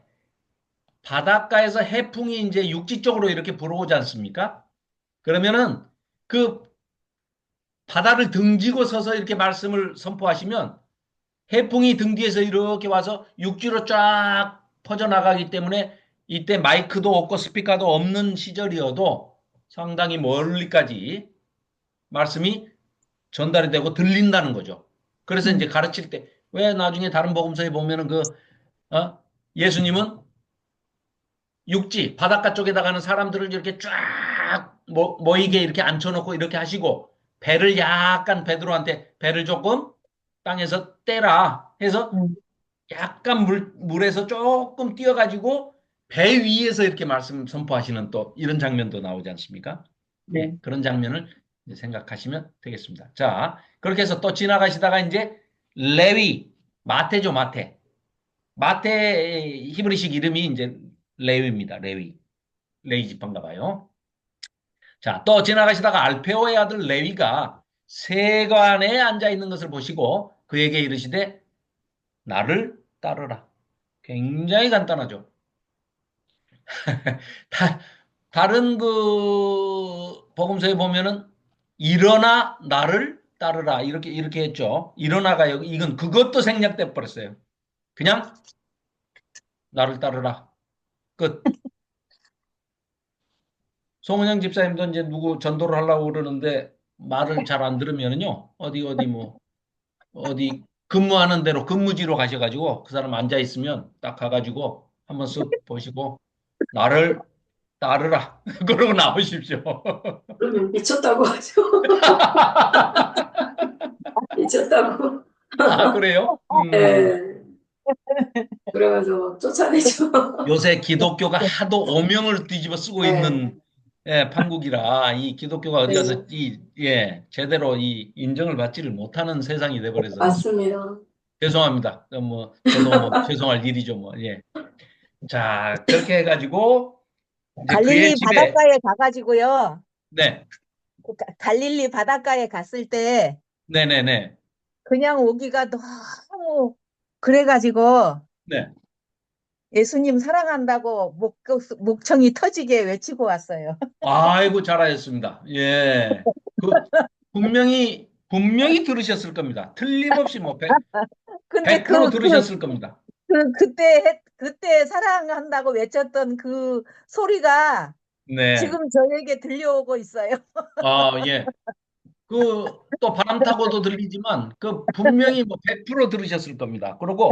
바닷가에서 해풍이 이제 육지 쪽으로 이렇게 불어오지 않습니까? 그러면은 그 바다를 등지고 서서 이렇게 말씀을 선포하시면 해풍이 등 뒤에서 이렇게 와서 육지로 쫙 퍼져나가기 때문에 이때 마이크도 없고 스피커도 없는 시절이어도 상당히 멀리까지 말씀이 전달이 되고 들린다는 거죠. 그래서 이제 가르칠 때 왜 나중에 다른 복음서에 보면은 예수님은 육지 바닷가 쪽에다가는 사람들을 이렇게 쫙 모이게 이렇게 앉혀놓고 이렇게 하시고 배를 약간 베드로한테 배를 조금 땅에서 떼라 해서 음. 약간 물에서 조금 띄어가지고 배 위에서 이렇게 말씀 선포하시는 또 이런 장면도 나오지 않습니까? 예, 네. 그런 장면을 이제 생각하시면 되겠습니다. 자, 그렇게 해서 또 지나가시다가 이제 레위, 마태죠, 마태. 마태 히브리식 이름이 이제 레위입니다. 레위. 레위 지파인가 봐요. 자, 또 지나가시다가 알페오의 아들 레위가 세관에 앉아 있는 것을 보시고 그에게 이르시되 나를 따르라. 굉장히 간단하죠. 다른 그 복음서에 보면은 일어나 나를 따르라 이렇게 했죠. 일어나가 여기 이건 그것도 생략돼 버렸어요. 그냥 나를 따르라. 끝. 송은영 집사님도 이제 누구 전도를 하려고 그러는데 말을 잘 안 들으면은요. 어디 근무하는 대로 근무지로 가셔가지고 그 사람 앉아 있으면 딱 가가지고 한번 쓱 보시고 나를 따르라. 그러고 나오십시오. 그러면 미쳤다고 하죠. 미쳤다고. 아, 그래요? 예. 그래가지고 쫓아내죠. 요새 기독교가 하도 오명을 뒤집어 쓰고 예. 있는 판국이라 이 기독교가 어디 네. 가서 제대로 이 인정을 받지를 못하는 세상이 돼버려서 맞습니다. 죄송합니다. 저도 죄송할 일이죠, 뭐. 예. 자, 그렇게 해가지고 이제 그의 갈릴리 집에 바닷가에 가가지고요. 네, 갈릴리 바닷가에 갔을 때 네네네, 그냥 오기가 너무 그래가지고 네. 예수님 사랑한다고 목청이 터지게 외치고 왔어요. 아이고 잘하셨습니다. 예, 그 분명히 들으셨을 겁니다. 틀림없이 뭐 근데 100% 들으셨을 겁니다. 그때 사랑한다고 외쳤던 그 소리가 네. 지금 저에게 들려오고 있어요. 아, 예. 그 또 바람 타고도 들리지만 그 분명히 뭐 100% 들으셨을 겁니다. 그리고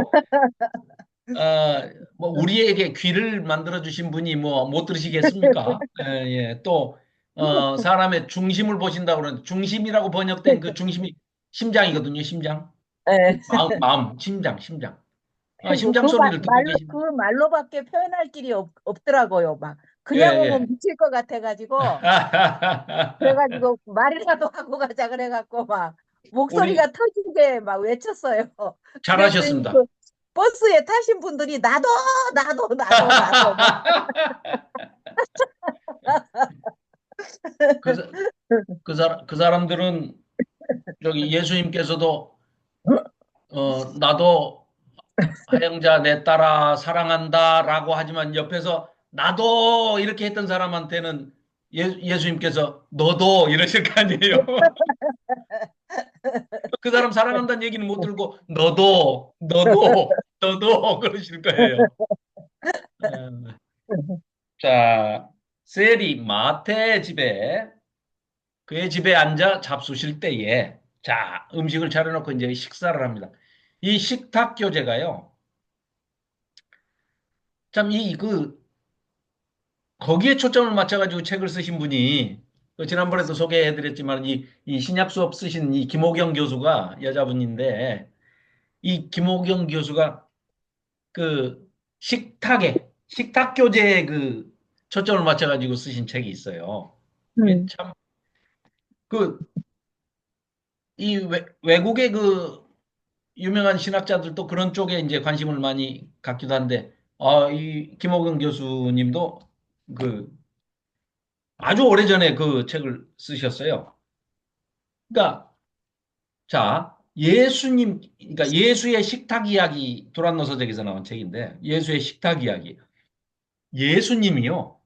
뭐 우리에게 귀를 만들어 주신 분이 뭐 못 들으시겠습니까? 예, 예. 또 사람의 중심을 보신다고 그러는데 중심이라고 번역된 그 중심이 심장이거든요. 심장. 예. 마음, 심장. 아이고, 심장 소리를 듣고 그 계신. 말로밖에 표현할 길이 없더라고요. 막 예, 그냥 오면 예. 미칠 것 같아가지고 그래가지고 말이라도 하고 가자 그래갖고 막 우리 목소리가 터지게 막 외쳤어요. 그랬더니 잘하셨습니다. 그 버스에 타신 분들이 나도 막 그, 사- 그 사람들은 저기 예수님께서도 나도 하영자 내 딸아 사랑한다라고 하지만 옆에서 나도 이렇게 했던 사람한테는 예수님께서 너도 이러실 거 아니에요. 그 사람 사랑한다는 얘기는 못 들고 너도 그러실 거예요. 어, 자, 셀이 마태의 집에 그의 집에 앉아 잡수실 때에 자, 음식을 차려놓고 이제 식사를 합니다. 이 식탁 교제가요. 참 거기에 초점을 맞춰가지고 책을 쓰신 분이 그 지난번에도 소개해드렸지만 이 신약 수업 쓰신 이 김호경 교수가 여자분인데 이 김호경 교수가 그 식탁 교재에 그 초점을 맞춰가지고 쓰신 책이 있어요. 이게 음, 참 그 이 외국의 그 유명한 신학자들도 그런 쪽에 이제 관심을 많이 갖기도 한데 이 김호경 교수님도 그 아주 오래전에 그 책을 쓰셨어요. 그러니까 자, 그러니까 예수의 식탁 이야기 도란노 서적에서 나온 책인데 예수의 식탁 이야기. 예수님이요.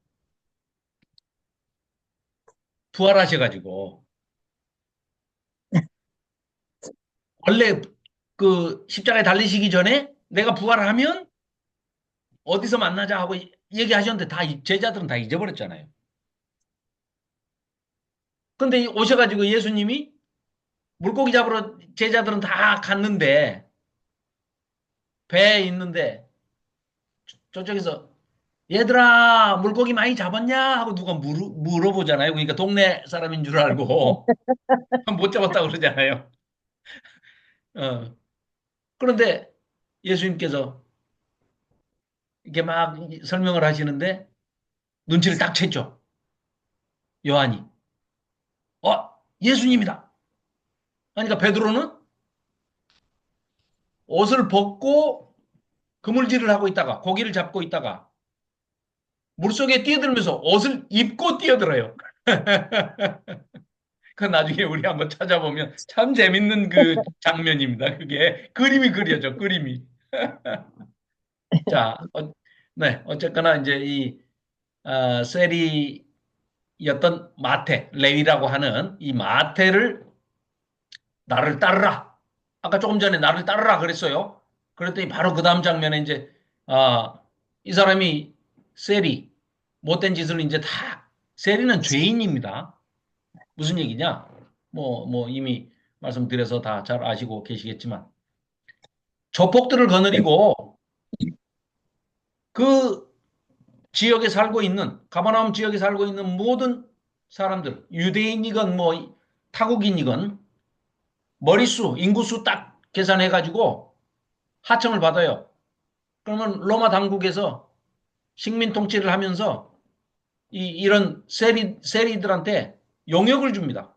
부활하셔가지고 원래 그 십자가에 달리시기 전에 내가 부활하면 어디서 만나자 하고 얘기하셨는데 다 제자들은 다 잊어버렸잖아요. 근데 오셔가지고 예수님이 물고기 잡으러 제자들은 다 갔는데 배에 있는데 저쪽에서 얘들아 물고기 많이 잡았냐 하고 누가 물어보잖아요. 그러니까 동네 사람인 줄 알고 못 잡았다고 그러잖아요. 어. 그런데 예수님께서 이렇게 막 설명을 하시는데 눈치를 딱 챘죠. 요한이. 예수님이다. 그러니까 베드로는 옷을 벗고 그물질을 하고 있다가 고기를 잡고 있다가 물속에 뛰어들면서 옷을 입고 뛰어들어요. 그 나중에 우리 한번 찾아보면 참 재밌는 그 장면입니다. 그게 그림이 그려져, 그림이. 자, 네, 어쨌거나 이제 세리였던 마태, 레위라고 하는 이 마태를 나를 따르라. 아까 조금 전에 나를 따르라 그랬어요. 그랬더니 바로 그 다음 장면에 이제 이 사람이 세리 못된 짓을 이제 다 세리는 죄인입니다. 무슨 얘기냐? 뭐 이미 말씀드려서 다 잘 아시고 계시겠지만 조폭들을 거느리고 그 지역에 살고 있는 가버나움 지역에 살고 있는 모든 사람들 유대인이건 뭐 타국인이건 머릿수 인구수 딱 계산해 가지고 하청을 받아요. 그러면 로마 당국에서 식민 통치를 하면서 이런 세리들한테 용역을 줍니다.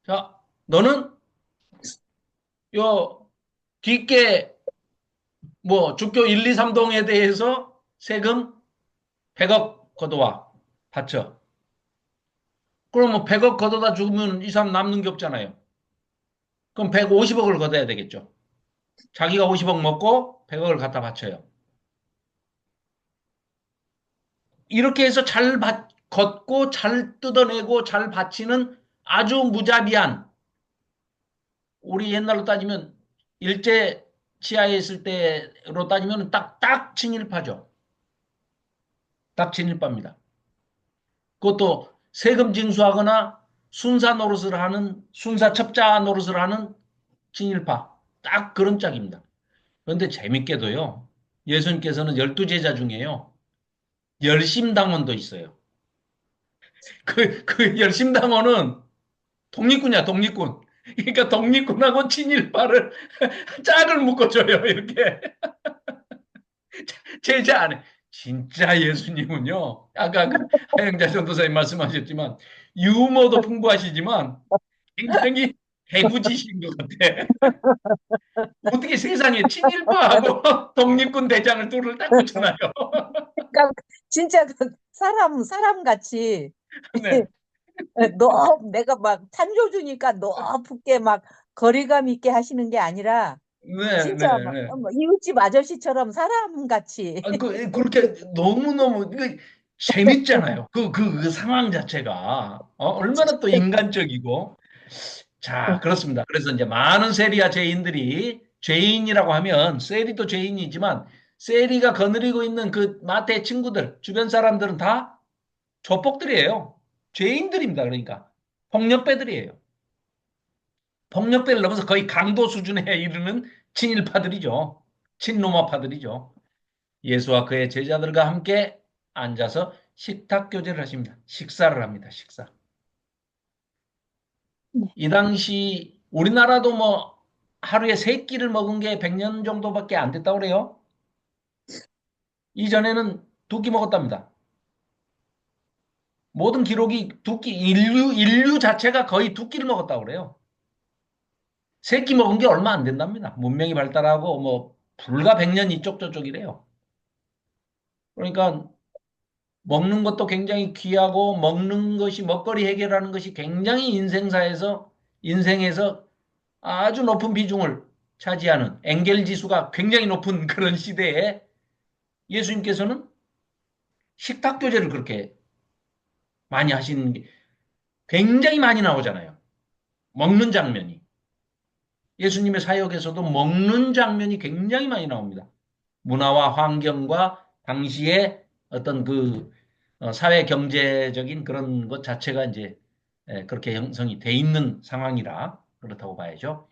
자, 너는 요 뒷계 뭐 주교 1, 2, 3동에 대해서 세금 100억 걷어와 바쳐. 그럼 뭐 100억 걷어다 주면 이 사람 남는 게 없잖아요. 그럼 150억을 걷어야 되겠죠. 자기가 50억 먹고 100억을 갖다 바쳐요. 이렇게 해서 걷고 잘 뜯어내고 잘 바치는 아주 무자비한 우리 옛날로 따지면 일제 치하에 있을 때로 따지면 딱 친일파죠. 딱 친일파입니다. 그것도 세금 징수하거나 순사 노릇을 하는 순사 첩자 노릇을 하는 친일파. 딱 그런 짝입니다. 그런데 재밌게도요. 예수님께서는 12제자 중에요. 열심당원도 있어요. 그 열심당원은 독립군이야, 독립군. 그러니까 독립군하고 친일파를 짝을 묶어줘요, 이렇게. 제자 안에. 진짜 예수님은요, 아까 그 하영자 전도사님 말씀하셨지만, 유머도 풍부하시지만, 굉장히 해부지신 것 같아. 어떻게 세상에 친일파하고 독립군 대장을 둘을 딱 붙여놔요. 그러니까 진짜 그 사람 같이 네, 내가 막 찬조 주니까 높게 막 거리감 있게 하시는 게 아니라 네, 진짜 네, 막 네. 이웃집 아저씨처럼 사람 같이. 그렇게 너무너무 재밌잖아요. 그 상황 자체가. 얼마나 또 인간적이고. 자, 그렇습니다. 그래서 이제 많은 세리와 죄인들이 죄인이라고 하면 세리도 죄인이지만 세리가 거느리고 있는 그 마태의 친구들, 주변 사람들은 다 조폭들이에요. 죄인들입니다. 그러니까. 폭력배들이에요. 폭력배를 넘어서 거의 강도 수준에 이르는 친일파들이죠. 친로마파들이죠. 예수와 그의 제자들과 함께 앉아서 식탁 교제를 하십니다. 식사를 합니다. 식사. 네. 이 당시 우리나라도 뭐 하루에 세 끼를 먹은 게 100년 정도밖에 안 됐다고 그래요. 이전에는 두 끼 먹었답니다. 모든 기록이 두 끼, 인류 자체가 거의 두 끼를 먹었다고 그래요. 세 끼 먹은 게 얼마 안 된답니다. 문명이 발달하고 뭐 불과 100년 이쪽 저쪽이래요. 그러니까 먹는 것도 굉장히 귀하고 먹는 것이 먹거리 해결하는 것이 굉장히 인생에서 아주 높은 비중을 차지하는 엔겔 지수가 굉장히 높은 그런 시대에 예수님께서는 식탁 교제를 그렇게 많이 하시는 게 굉장히 많이 나오잖아요. 먹는 장면이. 예수님의 사역에서도 먹는 장면이 굉장히 많이 나옵니다. 문화와 환경과 당시의 어떤 그 사회 경제적인 그런 것 자체가 이제 그렇게 형성이 돼 있는 상황이라 그렇다고 봐야죠.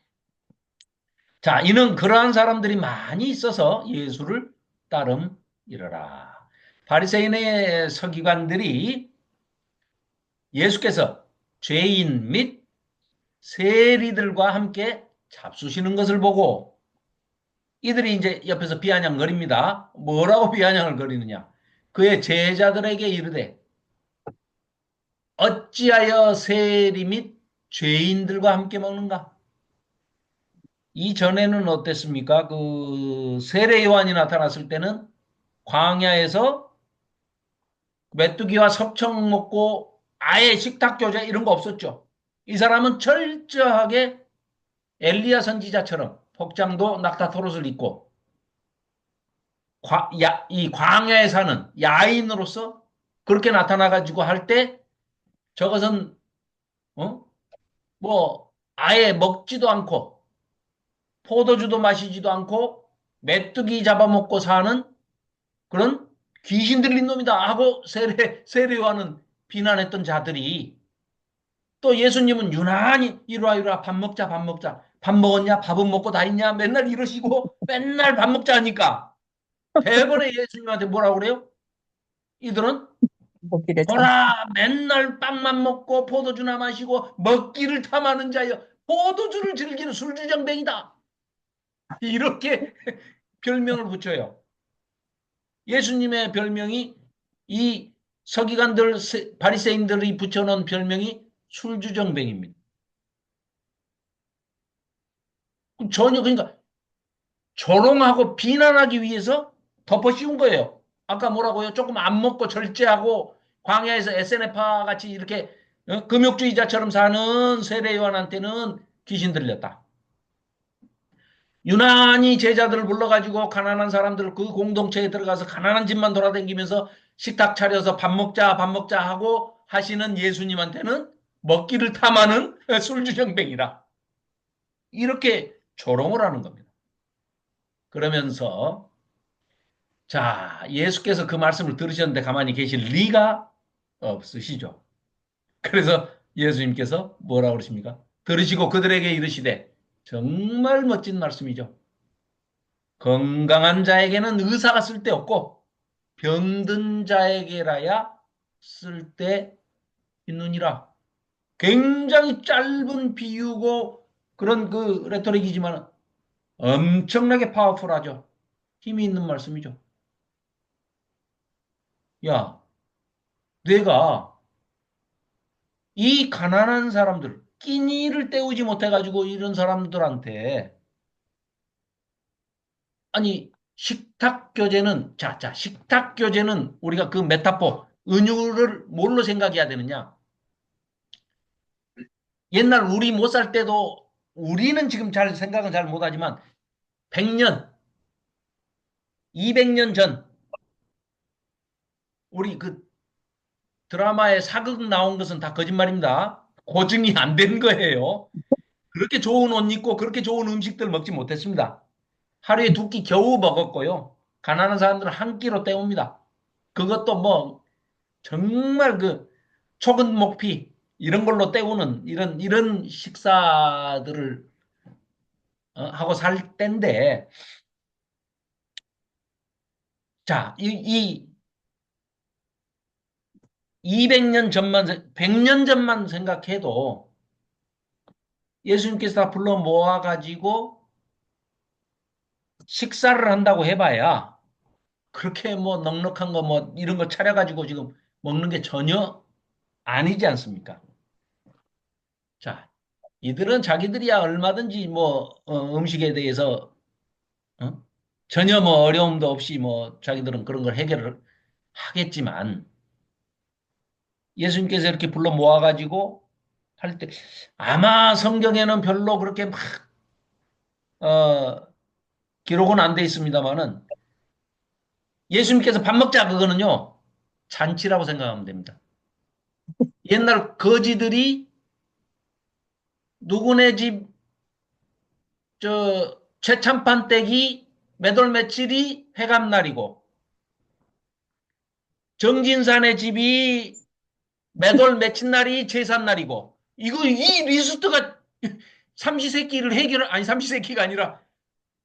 자, 이는 그러한 사람들이 많이 있어서 예수를 따름이러라. 바리새인의 서기관들이 예수께서 죄인 및 세리들과 함께 잡수시는 것을 보고 이들이 이제 옆에서 비아냥거립니다. 뭐라고 비아냥을 거리느냐? 그의 제자들에게 이르되 어찌하여 세리 및 죄인들과 함께 먹는가? 이전에는 어땠습니까? 그 세례 요한이 나타났을 때는 광야에서 메뚜기와 섭청 먹고 아예 식탁 교제 이런 거 없었죠. 이 사람은 철저하게 엘리야 선지자처럼 복장도 낙타토롯을 입고 이 광야에 사는 야인으로서 그렇게 나타나가지고 할 때 저것은 어? 뭐 아예 먹지도 않고 포도주도 마시지도 않고 메뚜기 잡아먹고 사는 그런 귀신 들린 놈이다 하고 세례요한은 비난했던 자들이 또 예수님은 유난히 이리와 밥 먹자 밥 먹자 밥 먹었냐 밥은 먹고 다 있냐 맨날 이러시고 맨날 밥 먹자 하니까 대번에 예수님한테 뭐라고 그래요? 이들은 먹기를 참. 보라 맨날 빵만 먹고 포도주나 마시고 먹기를 탐하는 자여 포도주를 즐기는 술주정뱅이다 이렇게 별명을 붙여요. 예수님의 별명이 이 서기관들 바리새인들이 붙여놓은 별명이 술주정뱅입니다. 전혀 그러니까 조롱하고 비난하기 위해서 덮어씌운 거예요. 아까 뭐라고요? 조금 안 먹고 절제하고 광야에서 SNF파 같이 이렇게 금욕주의자처럼 사는 세례 요한한테는 귀신 들렸다. 유난히 제자들을 불러가지고 가난한 사람들 그 공동체에 들어가서 가난한 집만 돌아다니면서 식탁 차려서 밥 먹자 하고 하시는 예수님한테는 먹기를 탐하는 술주정뱅이라. 이렇게 조롱을 하는 겁니다. 그러면서 자, 예수께서 그 말씀을 들으셨는데 가만히 계실 리가 없으시죠. 그래서 예수님께서 뭐라고 그러십니까? 들으시고 그들에게 이르시되 정말 멋진 말씀이죠. 건강한 자에게는 의사가 쓸데없고 병든 자에게라야 쓸데 있느니라. 굉장히 짧은 비유고 그런 그 레토릭이지만 엄청나게 파워풀하죠. 힘이 있는 말씀이죠. 야, 내가 이 가난한 사람들, 끼니를 때우지 못해가지고 이런 사람들한테 아니 식탁 교제는 자 식탁 교제는 우리가 그 메타포 은유를 뭘로 생각해야 되느냐? 옛날 우리 못 살 때도 우리는 지금 잘 생각은 잘 못하지만 100년, 200년 전 우리 그 드라마에 사극 나온 것은 다 거짓말입니다. 고증이 안 된 거예요. 그렇게 좋은 옷 입고 그렇게 좋은 음식들 먹지 못했습니다. 하루에 두 끼 겨우 먹었고요. 가난한 사람들은 한 끼로 때웁니다. 그것도 뭐 정말 그 초근 목피 이런 걸로 때우는 이런 식사들을 하고 살 때인데 자, 이 200년 전만 100년 전만 생각해도 예수님께서 다 불러 모아 가지고 식사를 한다고 해봐야 그렇게 뭐 넉넉한 거 뭐 이런 거 차려가지고 지금 먹는 게 전혀 아니지 않습니까? 자, 이들은 자기들이야 얼마든지 뭐 음식에 대해서 어? 전혀 뭐 어려움도 없이 뭐 자기들은 그런 걸 해결을 하겠지만 예수님께서 이렇게 불러 모아가지고 할 때 아마 성경에는 별로 그렇게 막 기록은 안 돼 있습니다만은 예수님께서 밥 먹자 그거는요 잔치라고 생각하면 됩니다. 옛날 거지들이 누구네 집 저 최참판 댁이 매돌 며칠이 회감날이고 정진산의 집이 매돌 며칠 날이 제삿날이고 이거 이 리스트가 삼시세끼를 해결 아니 삼시세끼가 아니라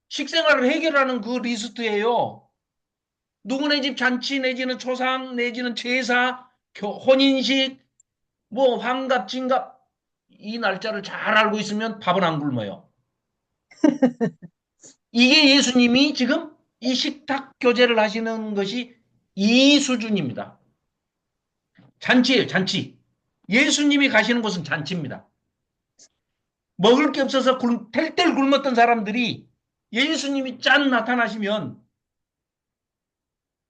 식생활을 해결하는 그 리스트예요. 누구네 집 잔치 내지는 초상 내지는 제사 혼인식 뭐 환갑 진갑 이 날짜를 잘 알고 있으면 밥은 안 굶어요. 이게 예수님이 지금 이 식탁 교제를 하시는 것이 이 수준입니다. 잔치예요, 잔치. 예수님이 가시는 곳은 잔치입니다. 먹을 게 없어서 텔텔 굶었던 사람들이 예수님이 짠 나타나시면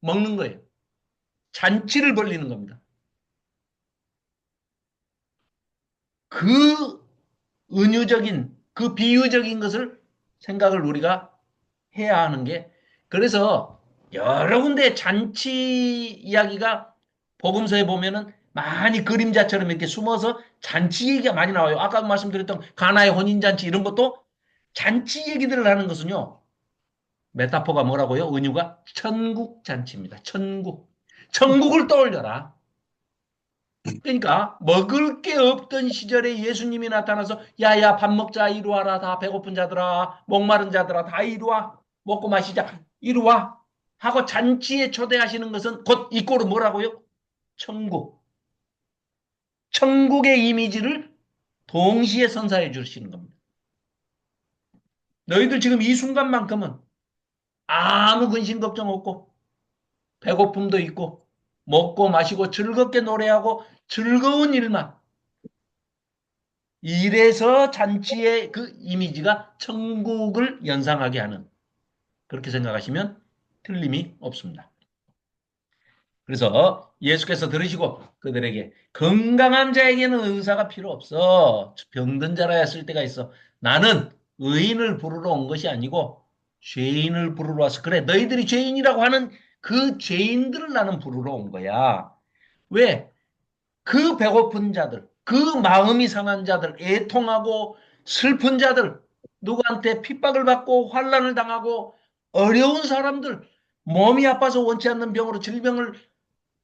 먹는 거예요. 잔치를 벌리는 겁니다. 그 은유적인, 그 비유적인 것을 생각을 우리가 해야 하는 게 그래서 여러 군데 잔치 이야기가 복음서에 보면은 많이 그림자처럼 이렇게 숨어서 잔치 얘기가 많이 나와요. 아까 말씀드렸던 가나의 혼인잔치 이런 것도 잔치 얘기들을 하는 것은요. 메타포가 뭐라고요? 은유가 천국 잔치입니다. 천국. 천국을 떠올려라. 그러니까 먹을 게 없던 시절에 예수님이 나타나서 야야 밥 먹자 이리 와라 다 배고픈 자들아 목마른 자들아 다 이리 와 먹고 마시자 이리 와 하고 잔치에 초대하시는 것은 곧 이꼬르 뭐라고요? 천국. 천국의 이미지를 동시에 선사해 주시는 겁니다. 너희들 지금 이 순간만큼은 아무 근심 걱정 없고 배고픔도 있고 먹고 마시고 즐겁게 노래하고 즐거운 일만 이래서 잔치의 그 이미지가 천국을 연상하게 하는 그렇게 생각하시면 틀림이 없습니다. 그래서 예수께서 들으시고 그들에게 건강한 자에게는 의사가 필요 없어. 병든 자라야 쓸 때가 있어. 나는 의인을 부르러 온 것이 아니고 죄인을 부르러 와서 그래 너희들이 죄인이라고 하는 그 죄인들을 나는 부르러 온 거야. 왜? 그 배고픈 자들, 그 마음이 상한 자들, 애통하고 슬픈 자들, 누구한테 핍박을 받고 환난을 당하고 어려운 사람들, 몸이 아파서 원치 않는 병으로 질병을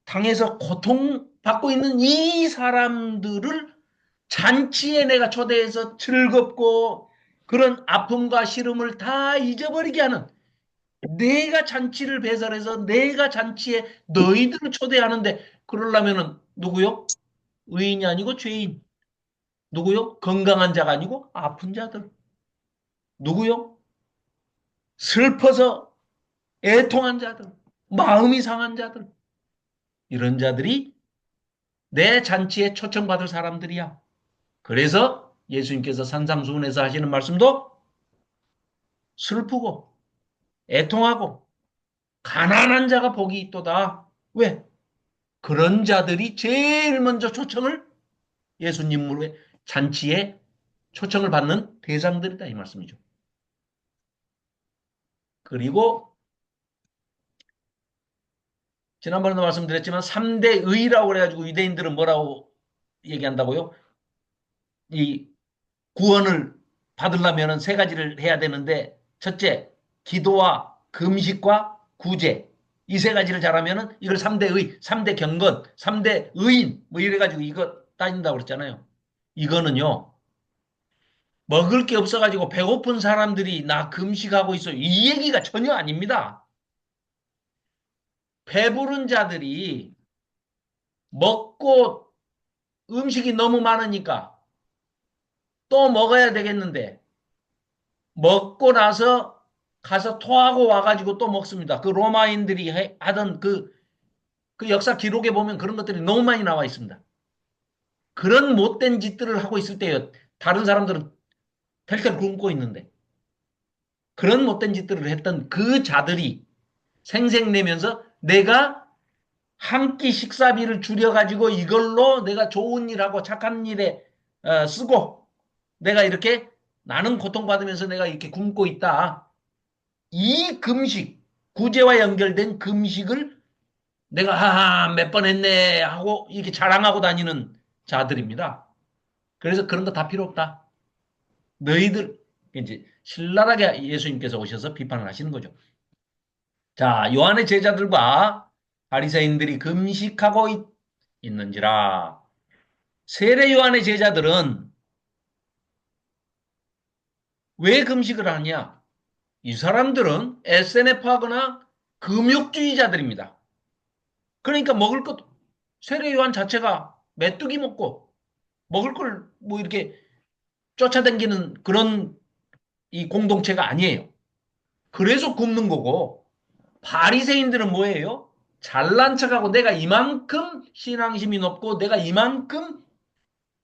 당해서 고통받고 있는 이 사람들을 잔치에 내가 초대해서 즐겁고 그런 아픔과 시름을 다 잊어버리게 하는, 내가 잔치를 배설해서 내가 잔치에 너희들을 초대하는데, 그러려면은 누구요? 의인이 아니고 죄인. 누구요? 건강한 자가 아니고 아픈 자들. 누구요? 슬퍼서 애통한 자들, 마음이 상한 자들. 이런 자들이 내 잔치에 초청받을 사람들이야. 그래서 예수님께서 산상수훈에서 하시는 말씀도 슬프고 애통하고 가난한 자가 복이 있도다. 왜? 그런 자들이 제일 먼저 초청을, 예수님의 잔치에 초청을 받는 대상들이다, 이 말씀이죠. 그리고 지난번에도 말씀드렸지만 3대 의라고 그래가지고 유대인들은 뭐라고 얘기한다고요? 이 구원을 받으려면 세 가지를 해야 되는데, 첫째, 기도와 금식과 구제. 이 세 가지를 잘하면은 이걸 3대 의, 3대 경건, 3대 의인, 뭐 이래가지고 이거 따진다고 그랬잖아요. 이거는요, 먹을 게 없어가지고 배고픈 사람들이 나 금식하고 있어요, 이 얘기가 전혀 아닙니다. 배부른 자들이 먹고 음식이 너무 많으니까 또 먹어야 되겠는데, 먹고 나서 가서 토하고 와가지고 또 먹습니다. 그 로마인들이 하던 그 역사 기록에 보면 그런 것들이 너무 많이 나와 있습니다. 그런 못된 짓들을 하고 있을 때요, 다른 사람들은 텔텔 굶고 있는데, 그런 못된 짓들을 했던 그 자들이 생색내면서 내가 한 끼 식사비를 줄여가지고 이걸로 내가 좋은 일하고 착한 일에 쓰고 내가 이렇게, 나는 고통받으면서 내가 이렇게 굶고 있다. 이 금식, 구제와 연결된 금식을 내가 몇 번 했네 하고 이렇게 자랑하고 다니는 자들입니다. 그래서 그런 거 다 필요 없다. 너희들, 이제 신랄하게 예수님께서 오셔서 비판을 하시는 거죠. 자, 요한의 제자들과 바리새인들이 금식하고 있는지라. 세례 요한의 제자들은 왜 금식을 하냐? 이 사람들은 SNF하거나 금욕주의자들입니다. 그러니까 먹을 것, 세례 요한 자체가 메뚜기 먹고 먹을 걸 뭐 이렇게 쫓아다니는 그런 이 공동체가 아니에요. 그래서 굶는 거고, 바리새인들은 뭐예요? 잘난 척하고 내가 이만큼 신앙심이 높고 내가 이만큼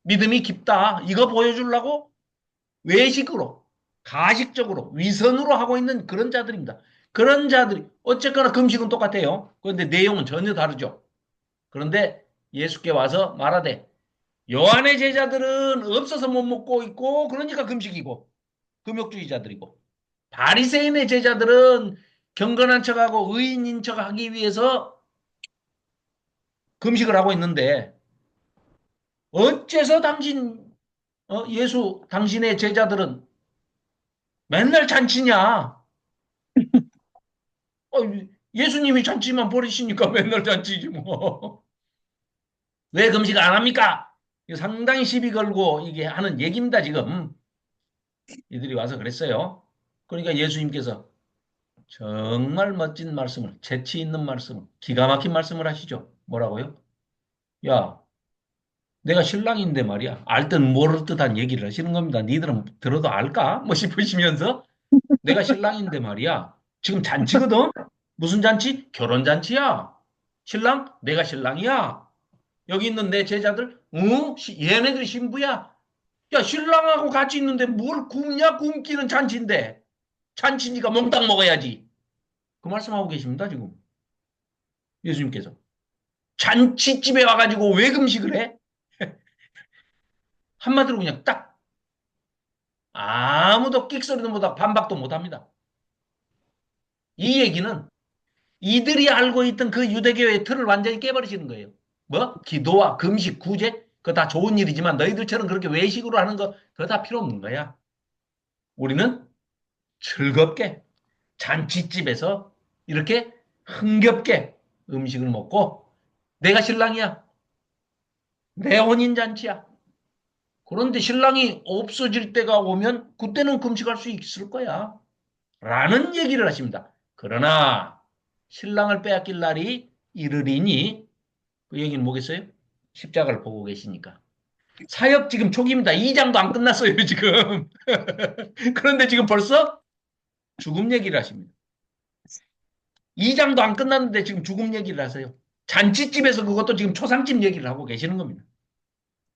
믿음이 깊다, 이거 보여주려고 외식으로, 가식적으로, 위선으로 하고 있는 그런 자들입니다. 그런 자들이 어쨌거나 금식은 똑같아요. 그런데 내용은 전혀 다르죠. 그런데 예수께 와서 말하되, 요한의 제자들은 없어서 못 먹고 있고 그러니까 금식이고 금욕주의자들이고, 바리새인의 제자들은 경건한 척하고 의인인 척하기 위해서 금식을 하고 있는데, 어째서 예수 당신의 제자들은 맨날 잔치냐? 어, 예수님이 잔치만 버리시니까 맨날 잔치지 뭐. 왜 금식 안 합니까? 상당히 시비 걸고 이게 하는 얘기입니다, 지금. 이들이 와서 그랬어요. 그러니까 예수님께서 정말 멋진 말씀을, 재치 있는 말씀을, 기가 막힌 말씀을 하시죠. 뭐라고요? 야, 내가 신랑인데 말이야. 알듯 모를 듯한 얘기를 하시는 겁니다. 니들은 들어도 알까? 뭐 싶으시면서, 내가 신랑인데 말이야. 지금 잔치거든? 무슨 잔치? 결혼잔치야. 신랑? 내가 신랑이야. 여기 있는 내 제자들? 응? 얘네들이 신부야. 야, 신랑하고 같이 있는데 뭘 굶냐? 굶기는 잔치인데. 잔치니까 몽땅 먹어야지. 그 말씀하고 계십니다, 지금. 예수님께서. 잔치집에 와가지고 왜 금식을 해? 한마디로 그냥 딱, 아무도 끽소리도 못하고 반박도 못합니다. 이 얘기는 이들이 알고 있던 그 유대교의 틀을 완전히 깨버리시는 거예요. 뭐? 기도와 금식, 구제? 그거 다 좋은 일이지만 너희들처럼 그렇게 외식으로 하는 거 그거 다 필요 없는 거야. 우리는 즐겁게 잔치집에서 이렇게 흥겹게 음식을 먹고 내가 신랑이야. 내 혼인잔치야. 그런데 신랑이 없어질 때가 오면 그때는 금식할 수 있을 거야. 라는 얘기를 하십니다. 그러나 신랑을 빼앗길 날이 이르리니 그 얘기는 뭐겠어요? 십자가를 보고 계시니까. 사역 지금 초기입니다. 2장도 안 끝났어요, 지금. 그런데 지금 벌써 죽음 얘기를 하십니다. 2장도 안 끝났는데 지금 죽음 얘기를 하세요. 잔치집에서 그것도 지금 초상집 얘기를 하고 계시는 겁니다.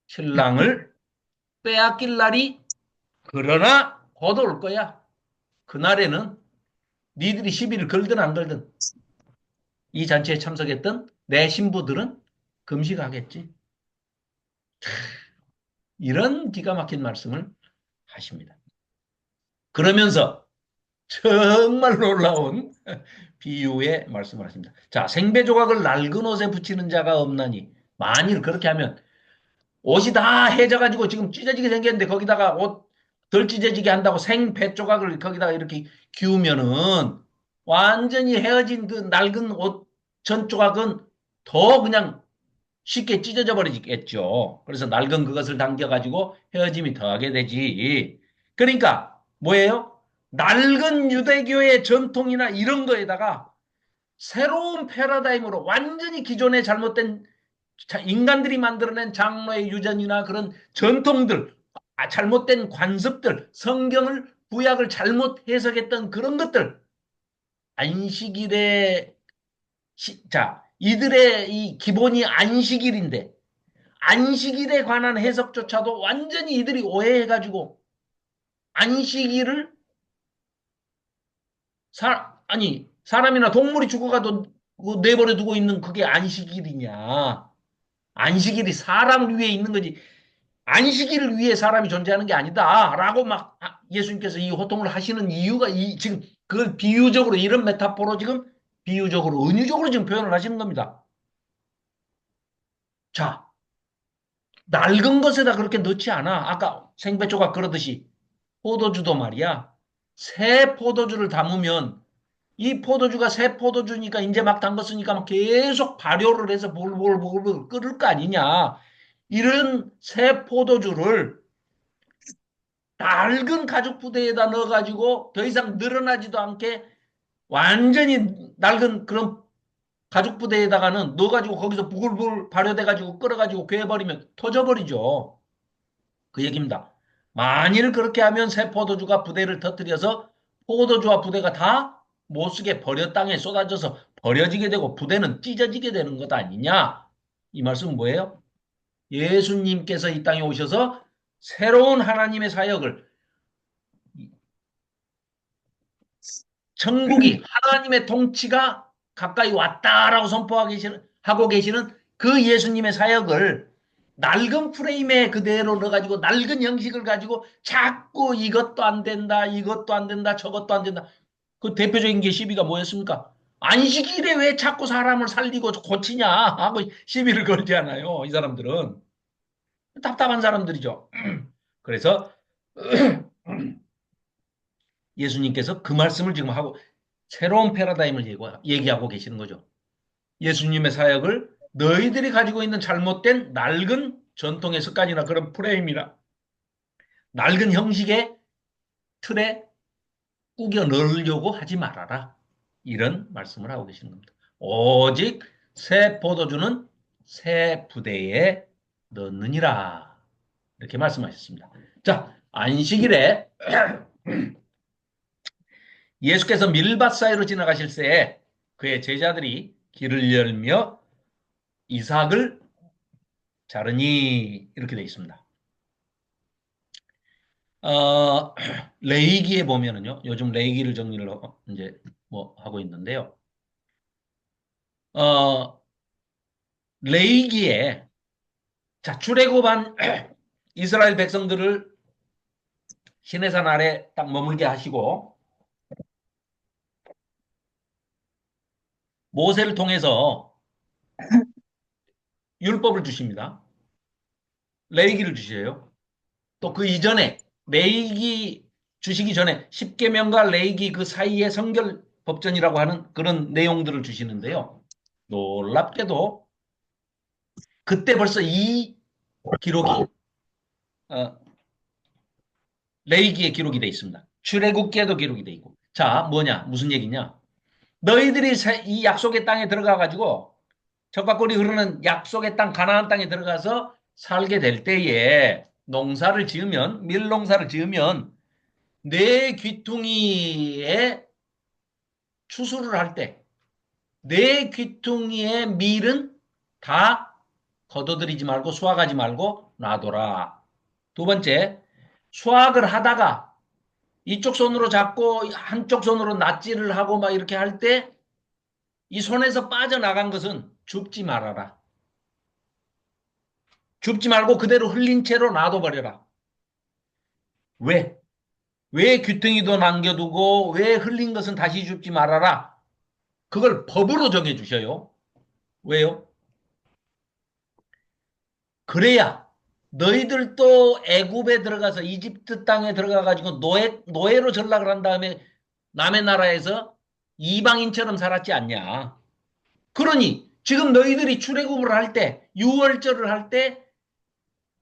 신랑을 빼앗길 날이 그러나 곧 올 거야. 그날에는 니들이 시비를 걸든 안 걸든 이 잔치에 참석했던 내 신부들은 금식하겠지. 이런 기가 막힌 말씀을 하십니다. 그러면서 정말 놀라운 비유의 말씀을 하십니다. 자, 생배 조각을 낡은 옷에 붙이는 자가 없나니 만일 그렇게 하면 옷이 다 해져가지고 지금 찢어지게 생겼는데 거기다가 옷 덜 찢어지게 한다고 생배 조각을 거기다가 이렇게 기우면은 완전히 헤어진 그 낡은 옷 전 조각은 더 그냥 쉽게 찢어져 버리겠죠. 그래서 낡은 그것을 당겨가지고 헤어짐이 더하게 되지. 그러니까 뭐예요? 낡은 유대교의 전통이나 이런 거에다가 새로운 패러다임으로 완전히 기존의 잘못된 인간들이 만들어낸 장로의 유전이나 그런 전통들, 잘못된 관습들, 성경을 구약을 잘못 해석했던 그런 것들, 안식일에 자 이들의 이 기본이 안식일인데 안식일에 관한 해석조차도 완전히 이들이 오해해가지고 안식일을 아니 사람이나 동물이 죽어가도 내버려 두고 있는 그게 안식일이냐? 안식일이 사람을 위해 있는 거지. 안식일을 위해 사람이 존재하는 게 아니다라고 막 예수님께서 이 호통을 하시는 이유가 지금 그걸 비유적으로 이런 메타포로 지금 비유적으로 은유적으로 지금 표현을 하시는 겁니다. 자, 낡은 것에다 그렇게 넣지 않아. 아까 생배조각 그러듯이 포도주도 말이야. 새 포도주를 담으면 이 포도주가 새 포도주니까 이제 막 담갔으니까 막 계속 발효를 해서 볼볼볼 끓을 거 아니냐. 이런 새 포도주를 낡은 가죽 부대에다 넣어가지고 더 이상 늘어나지도 않게 완전히 낡은 그런 가죽 부대에다가는 넣어가지고 거기서 부글부글 발효돼가지고 끓어가지고 괴해버리면 터져버리죠. 그 얘기입니다. 만일 그렇게 하면 새 포도주가 부대를 터뜨려서 포도주와 부대가 다 못쓰게 버려 땅에 쏟아져서 버려지게 되고 부대는 찢어지게 되는 것 아니냐. 이 말씀은 뭐예요? 예수님께서 이 땅에 오셔서 새로운 하나님의 사역을 천국이 하나님의 통치가 가까이 왔다라고 하고 계시는 그 예수님의 사역을 낡은 프레임에 그대로 넣어가지고 낡은 형식을 가지고 자꾸 이것도 안 된다, 이것도 안 된다, 저것도 안 된다. 그 대표적인 게 시비가 뭐였습니까? 안식일에 왜 자꾸 사람을 살리고 고치냐 하고 시비를 걸잖아요. 이 사람들은. 답답한 사람들이죠. 그래서 예수님께서 그 말씀을 지금 하고 새로운 패러다임을 얘기하고 계시는 거죠. 예수님의 사역을 너희들이 가지고 있는 잘못된 낡은 전통의 습관이나 그런 프레임이나 낡은 형식의 틀에 꾸겨 넣으려고 하지 말아라. 이런 말씀을 하고 계시는 겁니다. 오직 새 포도주는 새 부대에 넣느니라. 이렇게 말씀하셨습니다. 자, 안식일에 예수께서 밀밭 사이로 지나가실 때에 그의 제자들이 길을 열며 이삭을 자르니 이렇게 되어 있습니다. 어, 레이기에 보면은요. 요즘 레이기를 정리를 이제 뭐 하고 있는데요. 어, 레이기에 자 출애굽한 이스라엘 백성들을 시내산 아래 딱 머물게 하시고 모세를 통해서 율법을 주십니다. 레이기를 주셔요. 또 그 이전에 레이기 주시기 전에 십계명과 레위기 그 사이에 성결 법전이라고 하는 그런 내용들을 주시는데요. 놀랍게도 그때 벌써 이 기록이 어, 레위기에 기록이 돼 있습니다. 출애굽기에도 기록이 돼 있고. 자, 뭐냐? 무슨 얘기냐? 너희들이 이 약속의 땅에 들어가 가지고 적과 꿀이 흐르는 약속의 땅 가나안 땅에 들어가서 살게 될 때에 농사를 지으면 밀농사를 지으면 내 귀퉁이에 추수를 할 때 내 귀퉁이의 밀은 다 거둬들이지 말고 수확하지 말고 놔둬라. 두 번째, 수확을 하다가 이쪽 손으로 잡고 한쪽 손으로 낫지를 하고 막 이렇게 할 때 이 손에서 빠져나간 것은 줍지 말아라. 줍지 말고 그대로 흘린 채로 놔둬버려라. 왜? 왜 귀퉁이도 남겨두고 왜 흘린 것은 다시 줍지 말아라. 그걸 법으로 정해주셔요. 왜요? 그래야 너희들도 애굽에 들어가서 이집트 땅에 들어가 가지고 노예로 전락을 한 다음에 남의 나라에서 이방인처럼 살았지 않냐. 그러니 지금 너희들이 출애굽을 할 때, 유월절을 할 때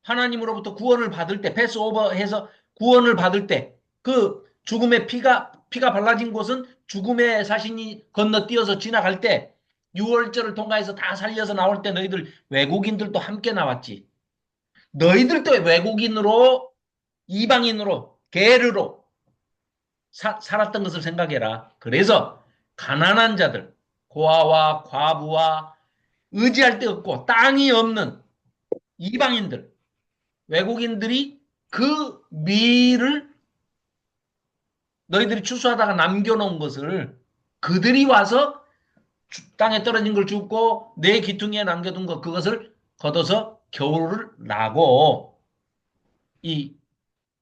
하나님으로부터 구원을 받을 때, 패스오버해서 구원을 받을 때 그 죽음의 피가 발라진 곳은 죽음의 사신이 건너뛰어서 지나갈 때 유월절을 통과해서 다 살려서 나올 때 너희들 외국인들도 함께 나왔지. 너희들도 외국인으로 이방인으로 게르로 살았던 것을 생각해라. 그래서 가난한 자들, 고아와 과부와 의지할 데 없고 땅이 없는 이방인들, 외국인들이 그 밀을 너희들이 추수하다가 남겨놓은 것을 그들이 와서 땅에 떨어진 걸 줍고 내 귀퉁이에 남겨둔 것 그것을 걷어서 겨울을 나고 이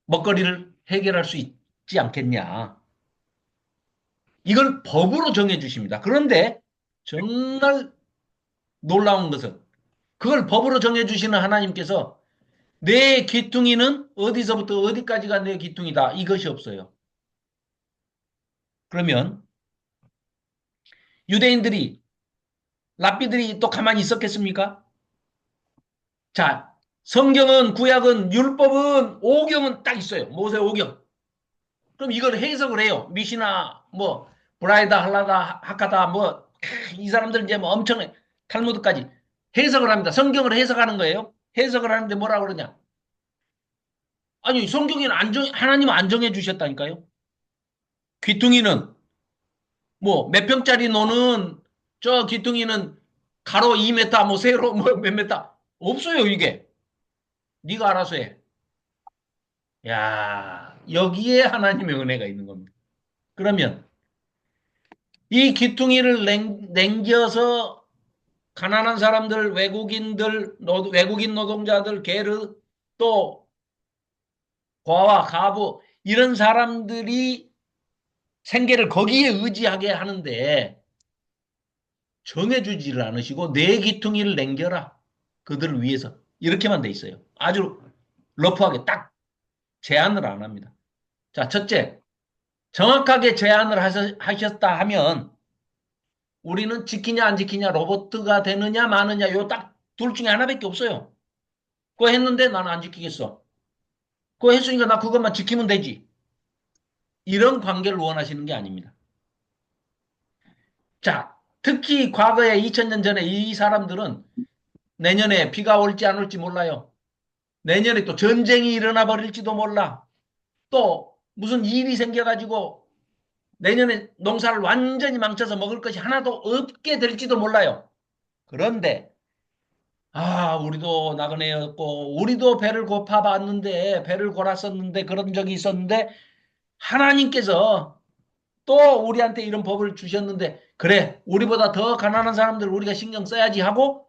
먹거리를 해결할 수 있지 않겠냐. 이걸 법으로 정해 주십니다. 그런데 정말 놀라운 것은 그걸 법으로 정해 주시는 하나님께서 내 귀퉁이는 어디서부터 어디까지가 내 귀퉁이다. 이것이 없어요. 그러면 유대인들이 랍비들이 또 가만히 있었겠습니까? 자, 성경은 구약은 율법은 오경은 딱 있어요. 모세 오경. 그럼 이걸 해석을 해요. 미시나 뭐 브라이다 할라다 하카다 뭐 이 사람들 이제 뭐 엄청난 탈무드까지 해석을 합니다. 성경을 해석하는 거예요. 해석을 하는데 뭐라 그러냐? 아니 성경에는 하나님은 안정해 주셨다니까요. 귀퉁이는 뭐 몇 평짜리 노는 저 귀퉁이는 가로 2m 뭐 세로 뭐 몇 미터 없어요 이게. 네가 알아서 해. 야 여기에 하나님의 은혜가 있는 겁니다. 그러면 이 귀퉁이를 남겨서 가난한 사람들, 외국인들, 외국인 노동자들, 게르, 또 고아와 가부 이런 사람들이 생계를 거기에 의지하게 하는데 정해주지를 않으시고 내 귀퉁이를 남겨라. 그들을 위해서. 이렇게만 돼 있어요. 아주 러프하게 딱 제한을 안 합니다. 자, 첫째, 정확하게 제한을 하셨다 하면 우리는 지키냐 안 지키냐 로봇가 되느냐 마느냐 요 딱 둘 중에 하나밖에 없어요. 그거 했는데 나는 안 지키겠어. 그거 했으니까 나 그것만 지키면 되지. 이런 관계를 원하시는 게 아닙니다. 자, 특히 과거에 2000년 전에 이 사람들은 내년에 비가 올지 안 올지 몰라요. 내년에 또 전쟁이 일어나 버릴지도 몰라. 또 무슨 일이 생겨가지고 내년에 농사를 완전히 망쳐서 먹을 것이 하나도 없게 될지도 몰라요. 그런데 우리도 나그네였고 우리도 배를 고파봤는데 배를 골았었는데 그런 적이 있었는데 하나님께서 또 우리한테 이런 법을 주셨는데 그래 우리보다 더 가난한 사람들 우리가 신경 써야지 하고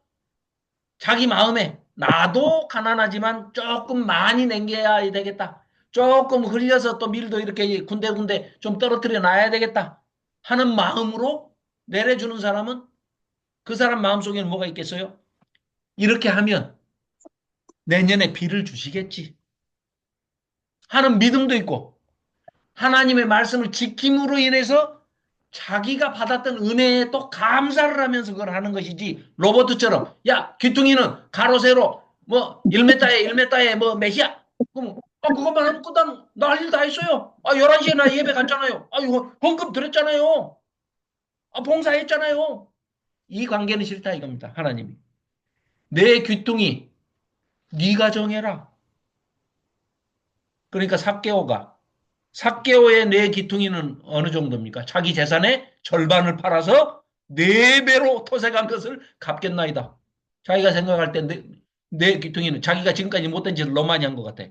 자기 마음에 나도 가난하지만 조금 많이 남겨야 되겠다. 조금 흘려서 또 밀도 이렇게 군데군데 좀 떨어뜨려 놔야 되겠다 하는 마음으로 내려주는 사람은 그 사람 마음속에는 뭐가 있겠어요? 이렇게 하면 내년에 비를 주시겠지 하는 믿음도 있고 하나님의 말씀을 지킴으로 인해서 자기가 받았던 은혜에 또 감사를 하면서 그걸 하는 것이지, 로버트처럼 야 귀퉁이는 가로 세로 뭐 1m에 1m에 뭐 몇이야, 그럼 그것만 하면 끝난 나할 일 다 했어요. 11시에 나 예배 갔잖아요. 이거 헌금 드렸잖아요. 봉사했잖아요. 이 관계는 싫다 이겁니다. 하나님이 내 귀퉁이 네가 정해라. 그러니까 삭개오의 내 귀퉁이는 어느 정도입니까? 자기 재산의 절반을 팔아서 네 배로 토색한 것을 갚겠나이다. 자기가 생각할 때 내 귀퉁이는 자기가 지금까지 못된 짓을 너무 많이 한 것 같아.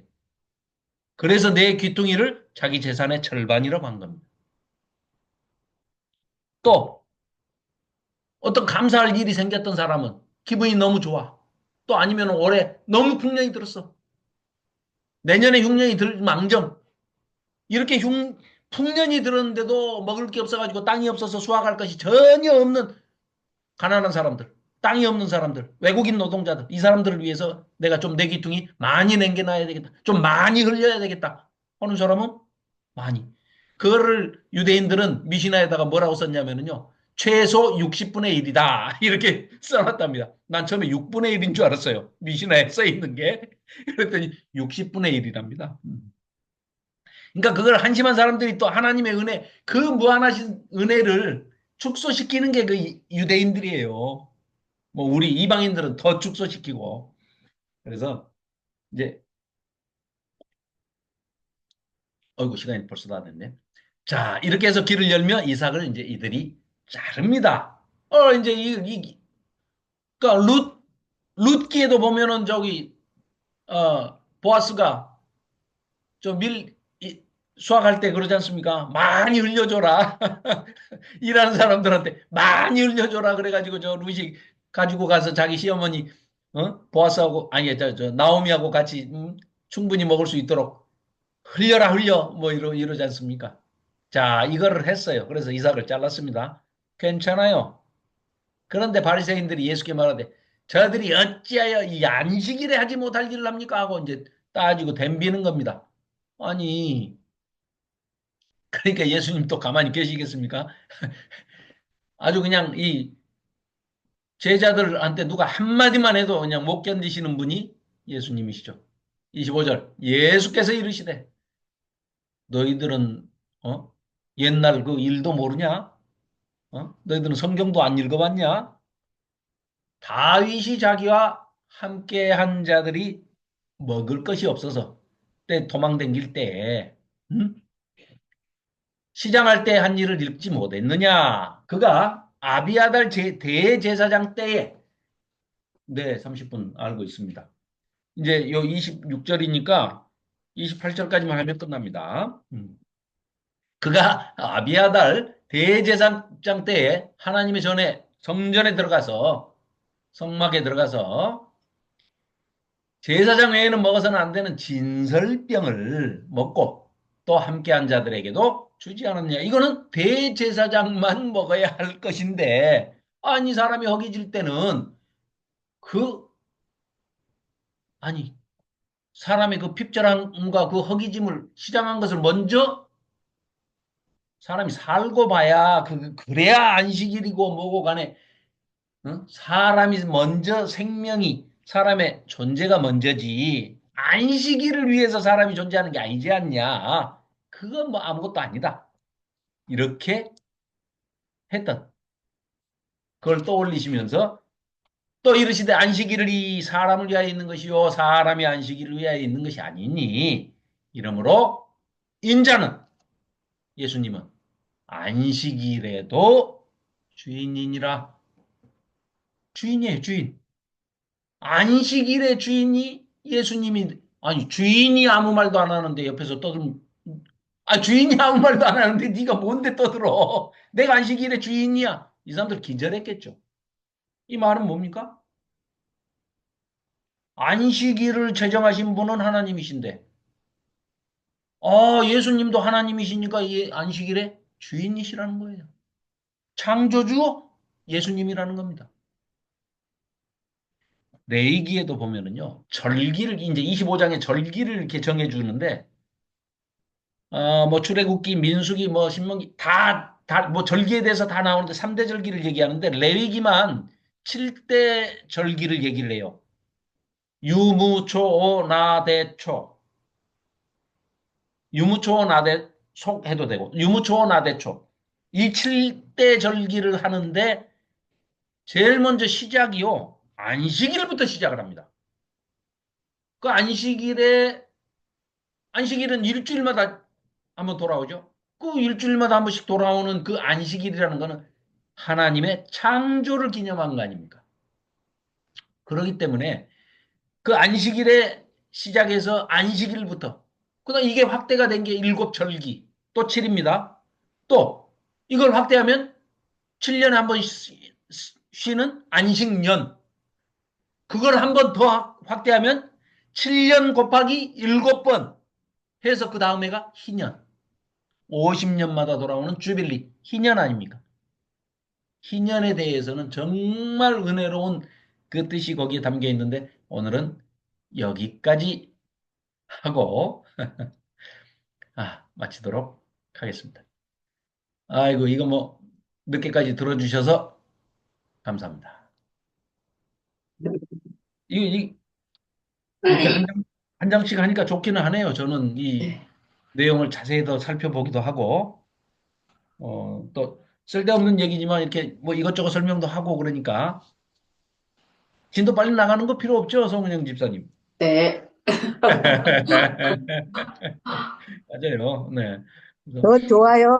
그래서 내 귀퉁이를 자기 재산의 절반이라고 한 겁니다. 또 어떤 감사할 일이 생겼던 사람은 기분이 너무 좋아. 또 아니면 올해 너무 풍년이 들었어. 내년에 흉년이 들 망정. 이렇게 풍년이 들었는데도 먹을 게 없어가지고 땅이 없어서 수확할 것이 전혀 없는 가난한 사람들, 땅이 없는 사람들, 외국인 노동자들, 이 사람들을 위해서 내가 좀 내 기둥이 많이 남겨놔야 되겠다. 좀 많이 흘려야 되겠다. 하는 사람은 많이. 그거를 유대인들은 미시나에다가 뭐라고 썼냐면요. 최소 60분의 1이다. 이렇게 써놨답니다. 난 처음에 6분의 1인 줄 알았어요. 미시나에 써 있는 게. 그랬더니 60분의 1이랍니다. 그러니까 그걸 한심한 사람들이 또 하나님의 은혜, 그 무한하신 은혜를 축소시키는 게 그 유대인들이에요. 뭐 우리 이방인들은 더 축소시키고. 그래서 이제 어이구 시간이 벌써 다 됐네. 자, 이렇게 해서 길을 열며 이삭을 이제 이들이 자릅니다. 이제 그러니까 룻기에도 보면은 저기 보아스가 좀 수확할 때 그러지 않습니까? 많이 흘려줘라. 일하는 사람들한테 많이 흘려줘라. 그래가지고 저 루시 가지고 가서 자기 시어머니, 보아스하고, 아니, 나오미하고 같이, 충분히 먹을 수 있도록 흘려라, 흘려. 뭐 이러지 않습니까? 자, 이거를 했어요. 그래서 이삭을 잘랐습니다. 괜찮아요. 그런데 바리새인들이 예수께 말하되, 저들이 어찌하여 이 안식일에 하지 못할 일을 합니까? 하고 이제 따지고 덤비는 겁니다. 아니, 그러니까 예수님 또 가만히 계시겠습니까? 아주 그냥 이 제자들한테 누가 한마디만 해도 그냥 못 견디시는 분이 예수님이시죠. 25절. 예수께서 이르시되 너희들은 옛날 그 일도 모르냐? 너희들은 성경도 안 읽어봤냐? 다윗이 자기와 함께한 자들이 먹을 것이 없어서 때 도망 댕길 때 시장할 때 한 일을 읽지 못했느냐? 그가 아비아달 대제사장 때에 네, 30분 알고 있습니다. 이제 요 26절이니까 28절까지만 하면 끝납니다. 그가 아비아달 대제사장 때에 하나님의 전에 성전에 들어가서 성막에 들어가서 제사장 외에는 먹어서는 안 되는 진설병을 먹고 또 함께한 자들에게도 주지 않았냐. 이거는 대제사장만 먹어야 할 것인데 아니 사람이 허기질 때는 그 아니 사람의 그 핍절함과 그 허기짐을 시장한 것을 먼저 사람이 살고 봐야 그래야 안식일이고 뭐고 간에 사람이 먼저 생명이 사람의 존재가 먼저지 안식일을 위해서 사람이 존재하는 게 아니지 않냐. 그건 뭐 아무것도 아니다. 이렇게 했던 그걸 떠올리시면서 또 이르시되 안식일이 사람을 위하여 있는 것이요 사람이 안식일을 위하여 있는 것이 아니니 이러므로 인자는 예수님은 안식일에도 주인이니라. 주인이에요, 주인. 안식일의 주인이 예수님이, 아니, 주인이 아무 말도 안 하는데 옆에서 떠들면, 주인이 아무 말도 안 하는데 네가 뭔데 떠들어. 내가 안식일의 주인이야. 이 사람들 기절했겠죠. 이 말은 뭡니까? 안식일을 제정하신 분은 하나님이신데, 예수님도 하나님이시니까 이 안식일의 주인이시라는 거예요. 창조주 예수님이라는 겁니다. 레이기에도 보면은요, 절기를, 이제 25장에 절기를 이렇게 정해주는데, 뭐 출애굽기, 민수기, 뭐 신명기 뭐 절기에 대해서 다 나오는데 3대 절기를 얘기하는데 레위기만 7대 절기를 얘기를 해요. 유무초오나대초. 유무초오나대초 해도 되고 유무초오나대초. 이 7대 절기를 하는데 제일 먼저 시작이요. 안식일부터 시작을 합니다. 그 안식일은 일주일마다 한번 돌아오죠. 그 일주일마다 한 번씩 돌아오는 그 안식일이라는 거는 하나님의 창조를 기념한 거 아닙니까? 그렇기 때문에 그 안식일의 시작해서 안식일부터 그다음 이게 확대가 된 게 일곱 절기 또 7입니다. 또 이걸 확대하면 7년에 한 번 쉬는 안식년 그걸 한 번 더 확대하면 7년 곱하기 7번 해서 그 다음 해가 희년 50년마다 돌아오는 주빌리 희년 아닙니까? 희년에 대해서는 정말 은혜로운 그 뜻이 거기에 담겨 있는데 오늘은 여기까지 하고 마치도록 하겠습니다. 아이고 이거 뭐 늦게까지 들어주셔서 감사합니다. 이 이렇게 한 장씩 하니까 좋기는 하네요. 저는 이 내용을 자세히 더 살펴보기도 하고 또 쓸데없는 얘기지만 이렇게 뭐 이것저것 설명도 하고 그러니까 진도 빨리 나가는 거 필요 없죠, 송은영 집사님. 네. 맞아요. 네. 그래서 더 좋아요.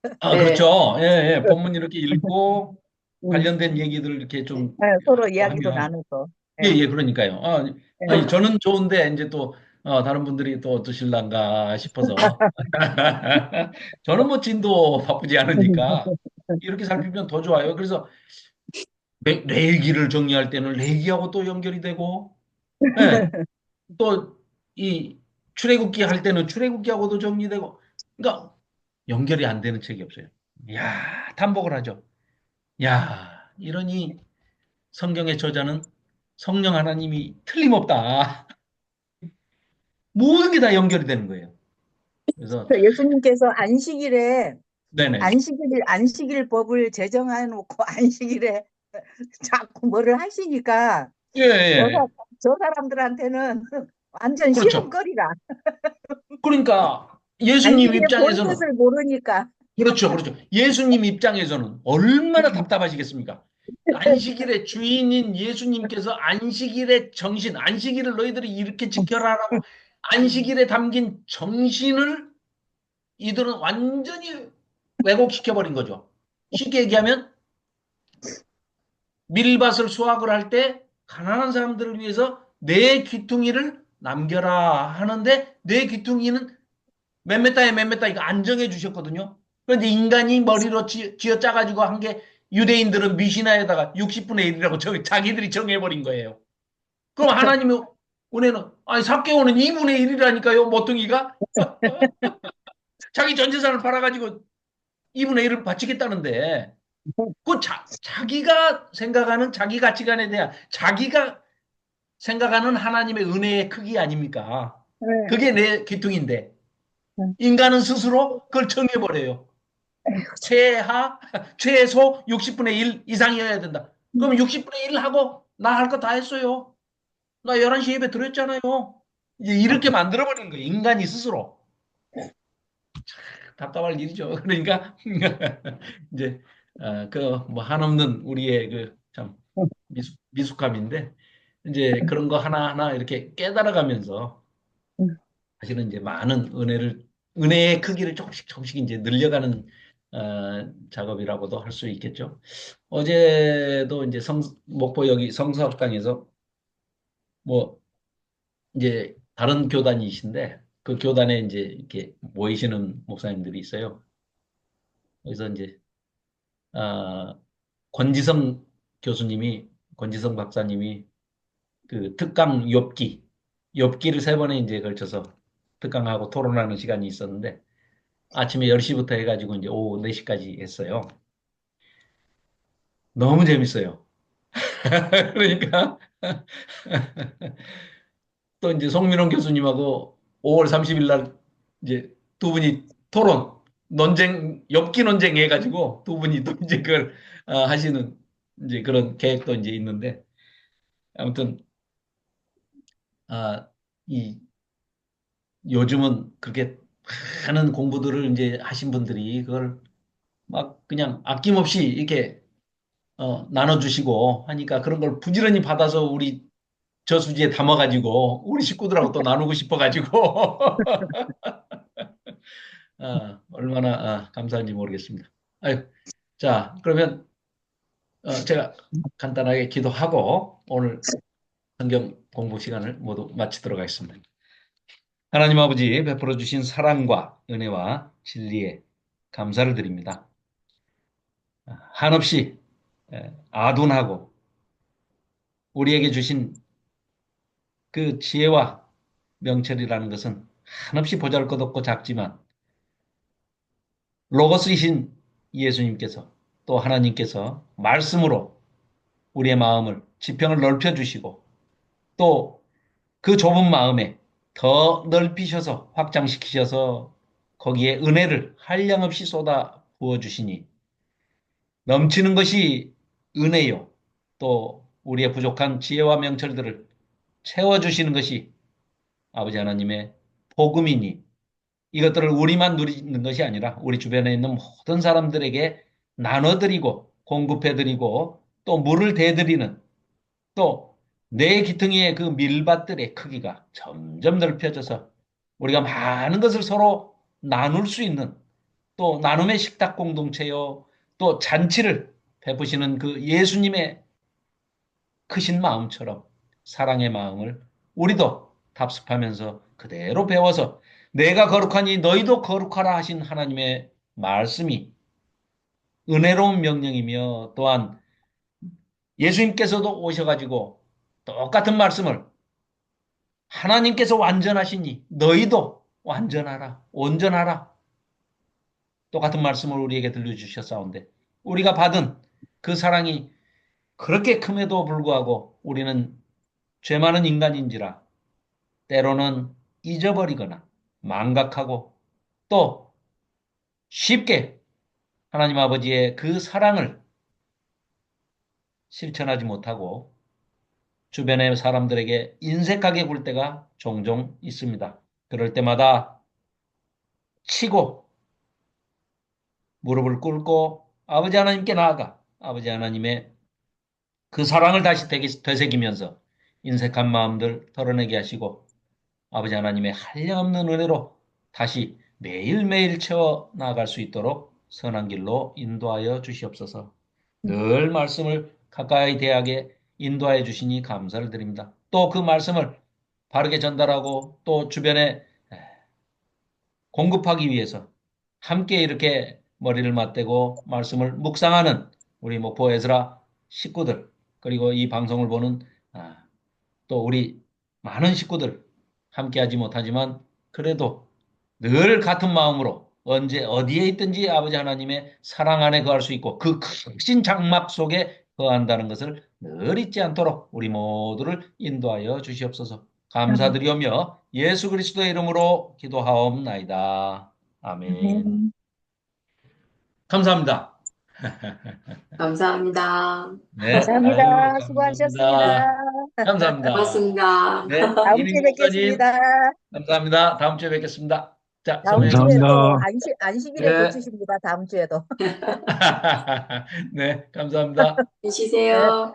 네. 그렇죠. 예, 예. 본문 이렇게 읽고 음, 관련된 얘기들 이렇게 좀 서로 하고 이야기도 하면 나누고. 예, 예, 예, 그러니까요. 아니, 예. 저는 좋은데 이제 또 다른 분들이 또 어떠실란가 싶어서 저는 뭐 진도 바쁘지 않으니까 이렇게 살피면 더 좋아요. 그래서 레이기를 정리할 때는 레이기하고 또 연결이 되고 예, 또 이 출애굽기 할 때는 출애굽기하고도 정리되고 그러니까 연결이 안 되는 책이 없어요. 이야, 탐복을 하죠. 야, 이러니 성경의 저자는 성령 하나님이 틀림없다. 모든 게 다 연결이 되는 거예요. 그래서 예수님께서 안식일에 네네. 안식일 법을 제정해 놓고 안식일에 자꾸 뭐를 하시니까 예, 예. 예. 저 사람들한테는 완전 그렇죠. 시험거리라. 그러니까 예수님 안식일의 본 입장에서는 뜻을 모르니까. 그렇죠, 그렇죠. 예수님 입장에서는 얼마나 답답하시겠습니까? 안식일의 주인인 예수님께서 안식일의 정신, 안식일을 너희들이 이렇게 지켜라라고 안식일에 담긴 정신을 이들은 완전히 왜곡시켜버린 거죠. 쉽게 얘기하면 밀밭을 수확을 할 때 가난한 사람들을 위해서 내 귀퉁이를 남겨라 하는데 내 귀퉁이는 몇 메타에 몇 메타 이거 안정해 주셨거든요. 그런데 인간이 머리로 쥐어 짜가지고 한 게 유대인들은 미시나에다가 60분의 1이라고 자기들이 정해버린 거예요. 그럼 하나님의 은혜는 아니 삭개오는 2분의 1이라니까요. 모퉁이가 자기 전 재산을 팔아가지고 2분의 1을 바치겠다는데 그 자기가 생각하는 자기 가치관에 대한 자기가 생각하는 하나님의 은혜의 크기 아닙니까? 네. 그게 내 귀퉁인데 네. 인간은 스스로 그걸 정해버려요. 최소 60분의 1 이상이어야 된다. 그럼 60분의 1 하고 나 할 거 다 했어요. 나 11시 예배 드렸잖아요. 이제 이렇게 만들어버리는 거예요. 인간이 스스로. 답답할 일이죠. 그러니까 이제 그 뭐 한없는 우리의 그 참 미숙함인데 이제 그런 거 하나하나 이렇게 깨달아가면서 사실은 이제 많은 은혜의 크기를 조금씩 조금씩 이제 늘려가는 작업이라고도 할 수 있겠죠. 어제도 이제 목포 여기 성서학당에서 뭐 이제 다른 교단이신데 그 교단에 이제 이렇게 모이시는 목사님들이 있어요. 그래서 이제 아, 권지성 권지성 박사님이 그 특강 욥기를 세 번에 이제 걸쳐서 특강하고 토론하는 시간이 있었는데 아침에 10시부터 해가지고 이제 오후 4시까지 했어요. 너무 재밌어요. 그러니까 또 이제 송민원 교수님하고 5월 30일 날 이제 두 분이 토론, 논쟁, 엽기 논쟁 해가지고 두 분이 또 이제 그걸 하시는 이제 그런 계획도 이제 있는데 아무튼 아, 이 요즘은 그렇게 많은 공부들을 이제 하신 분들이 그걸 막 그냥 아낌없이 이렇게 나눠주시고 하니까 그런 걸 부지런히 받아서 우리 저수지에 담아가지고 우리 식구들하고 또 나누고 싶어가지고 얼마나 감사한지 모르겠습니다. 아유, 자, 그러면 제가 간단하게 기도하고 오늘 성경 공부 시간을 모두 마치도록 하겠습니다. 하나님 아버지 베풀어 주신 사랑과 은혜와 진리에 감사를 드립니다. 한없이 아둔하고 우리에게 주신 그 지혜와 명철이라는 것은 한없이 보잘것없고 작지만 로고스이신 예수님께서 또 하나님께서 말씀으로 우리의 마음을 지평을 넓혀주시고 또 그 좁은 마음에 더 넓히셔서 확장시키셔서 거기에 은혜를 한량없이 쏟아 부어주시니 넘치는 것이 은혜요. 또 우리의 부족한 지혜와 명철들을 채워주시는 것이 아버지 하나님의 복음이니 이것들을 우리만 누리는 것이 아니라 우리 주변에 있는 모든 사람들에게 나눠드리고 공급해드리고 또 물을 대드리는 또 내 기퉁이의 그 밀밭들의 크기가 점점 넓혀져서 우리가 많은 것을 서로 나눌 수 있는 또 나눔의 식탁 공동체요 또 잔치를 베푸시는 그 예수님의 크신 마음처럼 사랑의 마음을 우리도 답습하면서 그대로 배워서 내가 거룩하니 너희도 거룩하라 하신 하나님의 말씀이 은혜로운 명령이며 또한 예수님께서도 오셔가지고 똑같은 말씀을 하나님께서 완전하시니 너희도 완전하라, 온전하라. 똑같은 말씀을 우리에게 들려주셨사온데 우리가 받은 그 사랑이 그렇게 큼에도 불구하고 우리는 죄 많은 인간인지라 때로는 잊어버리거나 망각하고 또 쉽게 하나님 아버지의 그 사랑을 실천하지 못하고 주변의 사람들에게 인색하게 굴 때가 종종 있습니다. 그럴 때마다 치고 무릎을 꿇고 아버지 하나님께 나아가 아버지 하나님의 그 사랑을 다시 되새기면서 인색한 마음들 털어내게 하시고 아버지 하나님의 한량없는 은혜로 다시 매일매일 채워 나아갈 수 있도록 선한 길로 인도하여 주시옵소서. 늘 말씀을 가까이 대하게 인도하여 주시니 감사를 드립니다. 또 그 말씀을 바르게 전달하고 또 주변에 공급하기 위해서 함께 이렇게 머리를 맞대고 말씀을 묵상하는 우리 목포 에즈라 식구들 그리고 이 방송을 보는 또 우리 많은 식구들 함께하지 못하지만 그래도 늘 같은 마음으로 언제 어디에 있든지 아버지 하나님의 사랑 안에 거할 수 있고 그 크신 장막 속에 거한다는 것을 늘 잊지 않도록 우리 모두를 인도하여 주시옵소서. 감사드리오며 예수 그리스도의 이름으로 기도하옵나이다. 아멘. 아멘. 감사합니다. 감사합니다. 네, 아유, 감사합니다. 수고하셨습니다. 감사합니다. 감사합니다. 고맙습니다. 네, 다음 이민 주에 목사님, 뵙겠습니다. 감사합니다. 다음 주에 뵙겠습니다. 자, 다음 소명해 주에도 주세요. 안식일에 네. 고치십니다. 다음 주에도. 네, 감사합니다. 네. 쉬세요.